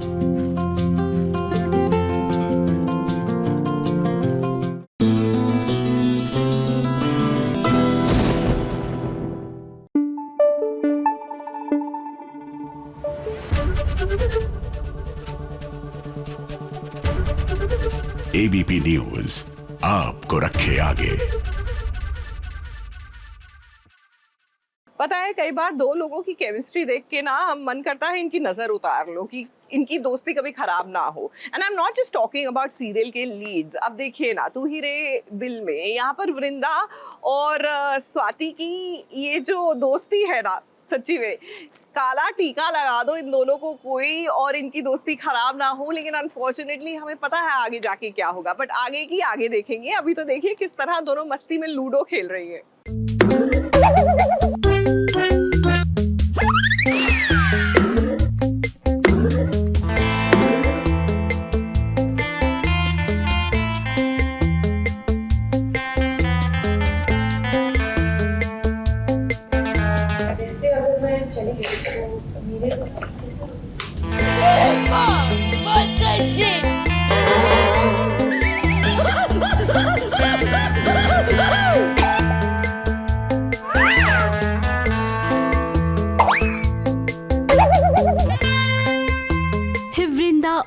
ABP news आपको रखे आगे। पता है कई बार दो लोगों की केमिस्ट्री देख के ना हम मन करता है इनकी नजर उतार लो कि इनकी दोस्ती कभी खराब ना हो। And I am not just talking about serial के लीड्स। अब देखिए ना, तू ही रे दिल में यहाँ पर वृंदा और स्वाति की ये जो दोस्ती है ना, सच्ची में काला टीका लगा दो इन दोनों को कोई और इनकी दोस्ती खराब ना हो। लेकिन अनफॉर्चुनेटली हमें पता है आगे जाके क्या होगा, बट आगे की आगे देखेंगे। अभी तो देखिए किस तरह दोनों मस्ती में लूडो खेल रही है।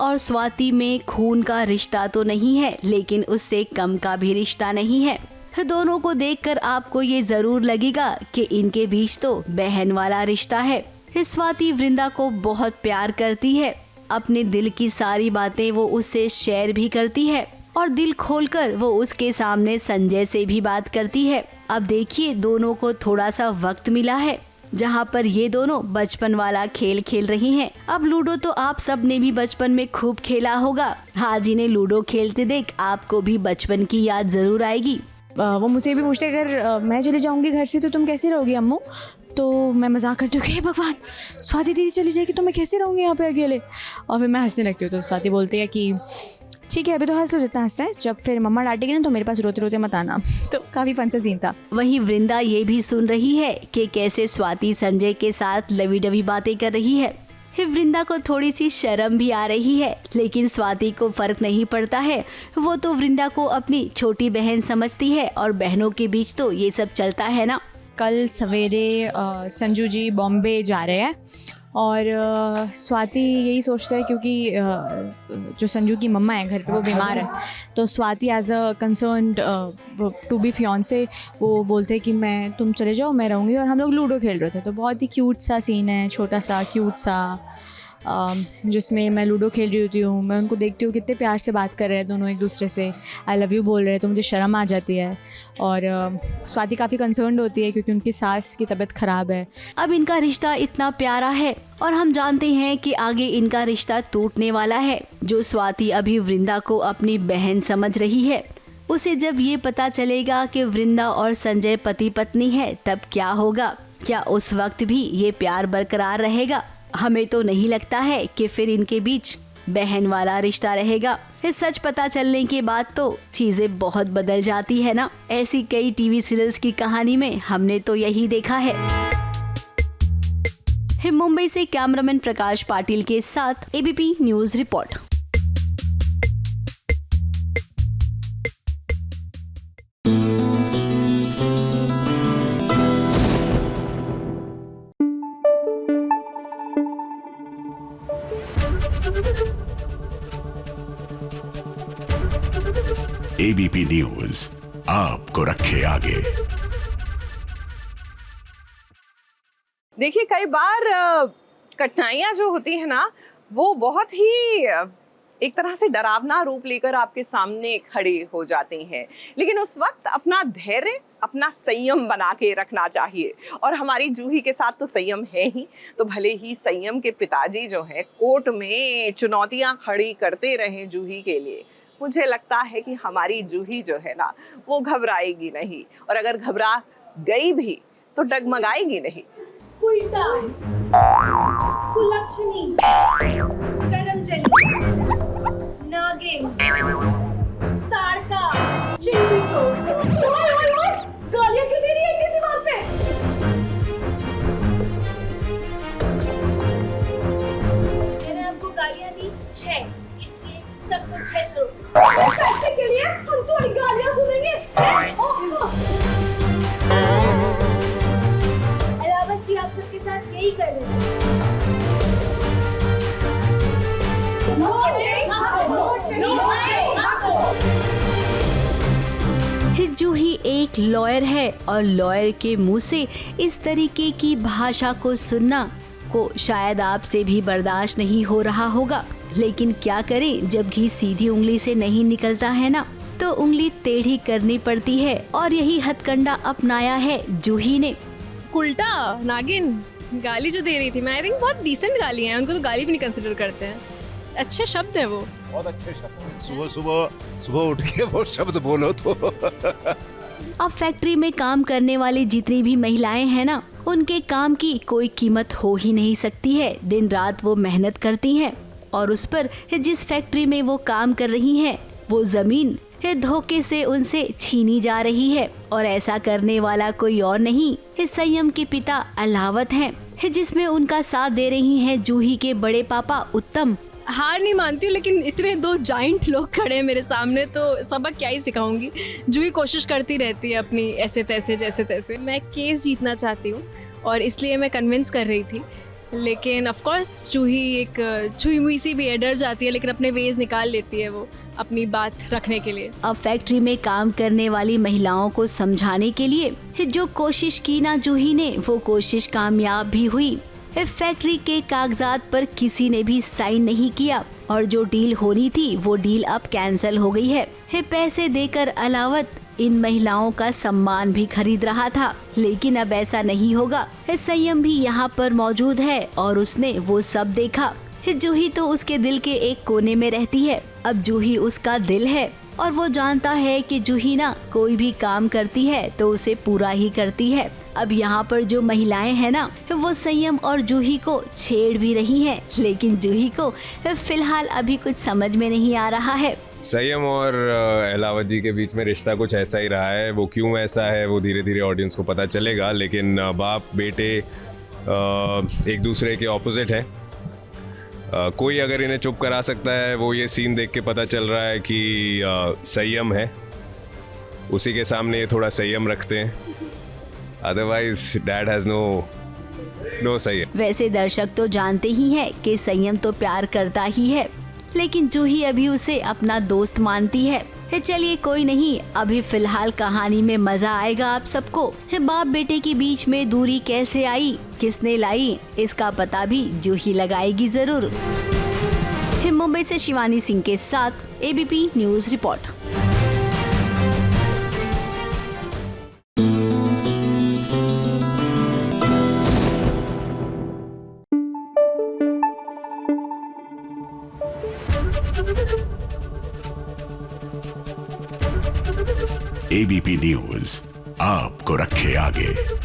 और स्वाति में खून का रिश्ता तो नहीं है, लेकिन उससे कम का भी रिश्ता नहीं है। दोनों को देखकर आपको ये जरूर लगेगा कि इनके बीच तो बहन वाला रिश्ता है। स्वाति वृंदा को बहुत प्यार करती है, अपने दिल की सारी बातें वो उससे शेयर भी करती है और दिल खोलकर वो उसके सामने संजय से भी बात करती है। अब देखिए दोनों को थोड़ा सा वक्त मिला है जहाँ पर ये दोनों बचपन वाला खेल खेल रही हैं। अब लूडो तो आप सब ने भी बचपन में खूब खेला होगा। हाँ, जिन्हें लूडो खेलते देख आपको भी बचपन की याद जरूर आएगी। वो मुझसे भी पूछते अगर मैं चली जाऊंगी घर से तो तुम कैसे रहोगी अम्मू? तो मैं मजाक करती हूँ कि हे भगवान, स्वाति दीदी चली जाएगी तो मैं कैसे रहूँगी यहाँ पे अकेले। और फिर मैं हंसने लगती हूँ तो स्वाति बोलती है कि ठीक है अभी तो हंस लो जितना हंसता है, जब फिर मम्मा डांटेगी ना तो मेरे पास रोते रोते मत आना। तो काफ़ी फन सा सीन था। वहीं वृंदा ये भी सुन रही है कि कैसे स्वाति संजय के साथ लवी डवी बातें कर रही है। वृंदा को थोड़ी सी शर्म भी आ रही है, लेकिन स्वाति को फर्क नहीं पड़ता है। वो तो वृंदा को अपनी छोटी बहन समझती है और बहनों के बीच तो ये सब चलता है ना। कल सवेरे संजू जी बॉम्बे जा रहे हैं और स्वाति यही सोचता है क्योंकि जो संजू की मम्मा है घर पे वो बीमार है, तो Swati as a concerned to be fiance वो बोलते हैं कि तुम चले जाओ मैं रहूँगी। और हम लोग लूडो खेल रहे थे तो बहुत ही क्यूट सा सीन है, छोटा सा क्यूट सा, जिसमें मैं लूडो खेल रही होती हूँ। मैं उनको देखती हूँ कितने प्यार से बात कर रहे हैं दोनों एक दूसरे से, आई लव यू बोल रहे हैं, तो मुझे शर्म आ जाती है। और स्वाति काफ़ी कंसर्न्ड होती है क्योंकि उनकी सास की तबीयत ख़राब है। अब इनका रिश्ता इतना प्यारा है और हम जानते हैं कि आगे इनका रिश्ता टूटने वाला है। जो स्वाति अभी वृंदा को अपनी बहन समझ रही है, उसे जब ये पता चलेगा कि वृंदा और संजय पति पत्नी है तब क्या होगा? क्या उस वक्त भी ये प्यार बरकरार रहेगा? हमें तो नहीं लगता है कि फिर इनके बीच बहन वाला रिश्ता रहेगा। इस सच पता चलने के बाद तो चीजें बहुत बदल जाती है ना। ऐसी कई टीवी सीरियल्स की कहानी में हमने तो यही देखा है। मुंबई से कैमरामैन प्रकाश पाटिल के साथ ABP news report. ABP news आपको रखे आगे। देखिए कई बार कठिनाइयां जो होती है ना वो बहुत ही एक तरह से डरावना रूप लेकर आपके सामने खड़े हो जाते हैं, लेकिन उस वक्त अपना धैर्य अपना संयम बना के रखना चाहिए। और हमारी जूही के साथ तो संयम है ही, तो भले ही संयम के पिताजी जो है कोर्ट में चुनौतियां खड़ी करते रहे जूही के लिए, मुझे लगता है कि हमारी जूही जो है ना वो घबराएगी नहीं, और अगर घबरा गई भी तो डगमगाएगी नहीं। उल्टा, कुलक्षणी, करमचली, नागिन, तारका, चिंटी चोर। गालियां क्यों दे रही है किसी बात पे? मैंने आपको गालियां दी 6, इसलिए सबको 600 पैसे के लिए हम तुम्हारी गालियां सुनेंगे। अलावत जी आप सबके साथ यही कर रहे हैं। जूही एक लॉयर है और लॉयर के मुंह से इस तरीके की भाषा को सुनना को शायद आपसे भी बर्दाश्त नहीं हो रहा होगा, लेकिन क्या करें, जब घी सीधी उंगली से नहीं निकलता है ना, तो उंगली टेढ़ी करनी पड़ती है और यही हथकंडा अपनाया है जूही ने। उल्टा नागिन गाली जो दे रही थी, मैं आई थिंक बहुत डिसेंट गाली है, उनको तो गाली भी नहीं कंसिडर करते हैं, अच्छे शब्द है वो, बहुत अच्छे शब्द। सुबह उठ के वो शब्द बोलो तो अब फैक्ट्री में काम करने वाली जितनी भी महिलाएं हैं ना, उनके काम की कोई कीमत हो ही नहीं सकती है। दिन रात वो मेहनत करती हैं और उस पर जिस फैक्ट्री में वो काम कर रही हैं, वो जमीन धोखे से उनसे छीनी जा रही है और ऐसा करने वाला कोई और नहीं, संयम के पिता अलावत हैं, जिसमें उनका साथ दे रही हैं जूही के बड़े पापा उत्तम। हार नहीं मानती हूँ, लेकिन इतने दो जाइंट लोग खड़े हैं मेरे सामने तो सबक क्या ही सिखाऊंगी। जूही कोशिश करती रहती है अपनी ऐसे तैसे जैसे तैसे। मैं केस जीतना चाहती हूँ और इसलिए मैं कन्विंस कर रही थी, लेकिन ऑफ कोर्स जूही एक छुई मुई सी भी है, डर जाती है, लेकिन अपने वेज निकाल लेती है वो अपनी बात रखने के लिए। अब फैक्ट्री में काम करने वाली महिलाओं को समझाने के लिए जो कोशिश की ना जूही ने, वो कोशिश कामयाब भी हुई। फैक्ट्री के कागजात पर किसी ने भी साइन नहीं किया और जो डील होनी थी वो डील अब कैंसिल हो गई है। पैसे देकर अलावत इन महिलाओं का सम्मान भी खरीद रहा था, लेकिन अब ऐसा नहीं होगा। संयम भी यहाँ पर मौजूद है और उसने वो सब देखा। जूही तो उसके दिल के एक कोने में रहती है, अब जूही उसका दिल है और वो जानता है कि जूही ना कोई भी काम करती है तो उसे पूरा ही करती है। अब यहाँ पर जो महिलाएं हैं ना, वो संयम और जूही को छेड़ भी रही हैं, लेकिन जूही को फिलहाल अभी कुछ समझ में नहीं आ रहा है। संयम और अलावत जी के बीच में रिश्ता कुछ ऐसा ही रहा है, वो क्यों ऐसा है वो धीरे धीरे ऑडियंस को पता चलेगा, लेकिन बाप बेटे एक दूसरे के ऑपोजिट है। कोई अगर इन्हें चुप करा सकता है, वो ये सीन देख के पता चल रहा है कि संयम है, उसी के सामने ये थोड़ा संयम रखते हैं, अदरवाइज डैड हैज नो संयम। वैसे दर्शक तो जानते ही हैं कि संयम तो प्यार करता ही है, लेकिन जूही अभी उसे अपना दोस्त मानती है। चलिए कोई नहीं, अभी फिलहाल कहानी में मजा आएगा आप सबको। बाप बेटे के बीच में दूरी कैसे आई, किसने लाई, इसका पता भी जूही लगाएगी जरूर। मुंबई से शिवानी सिंह के साथ ABP news report. ABP news आपको रखे आगे।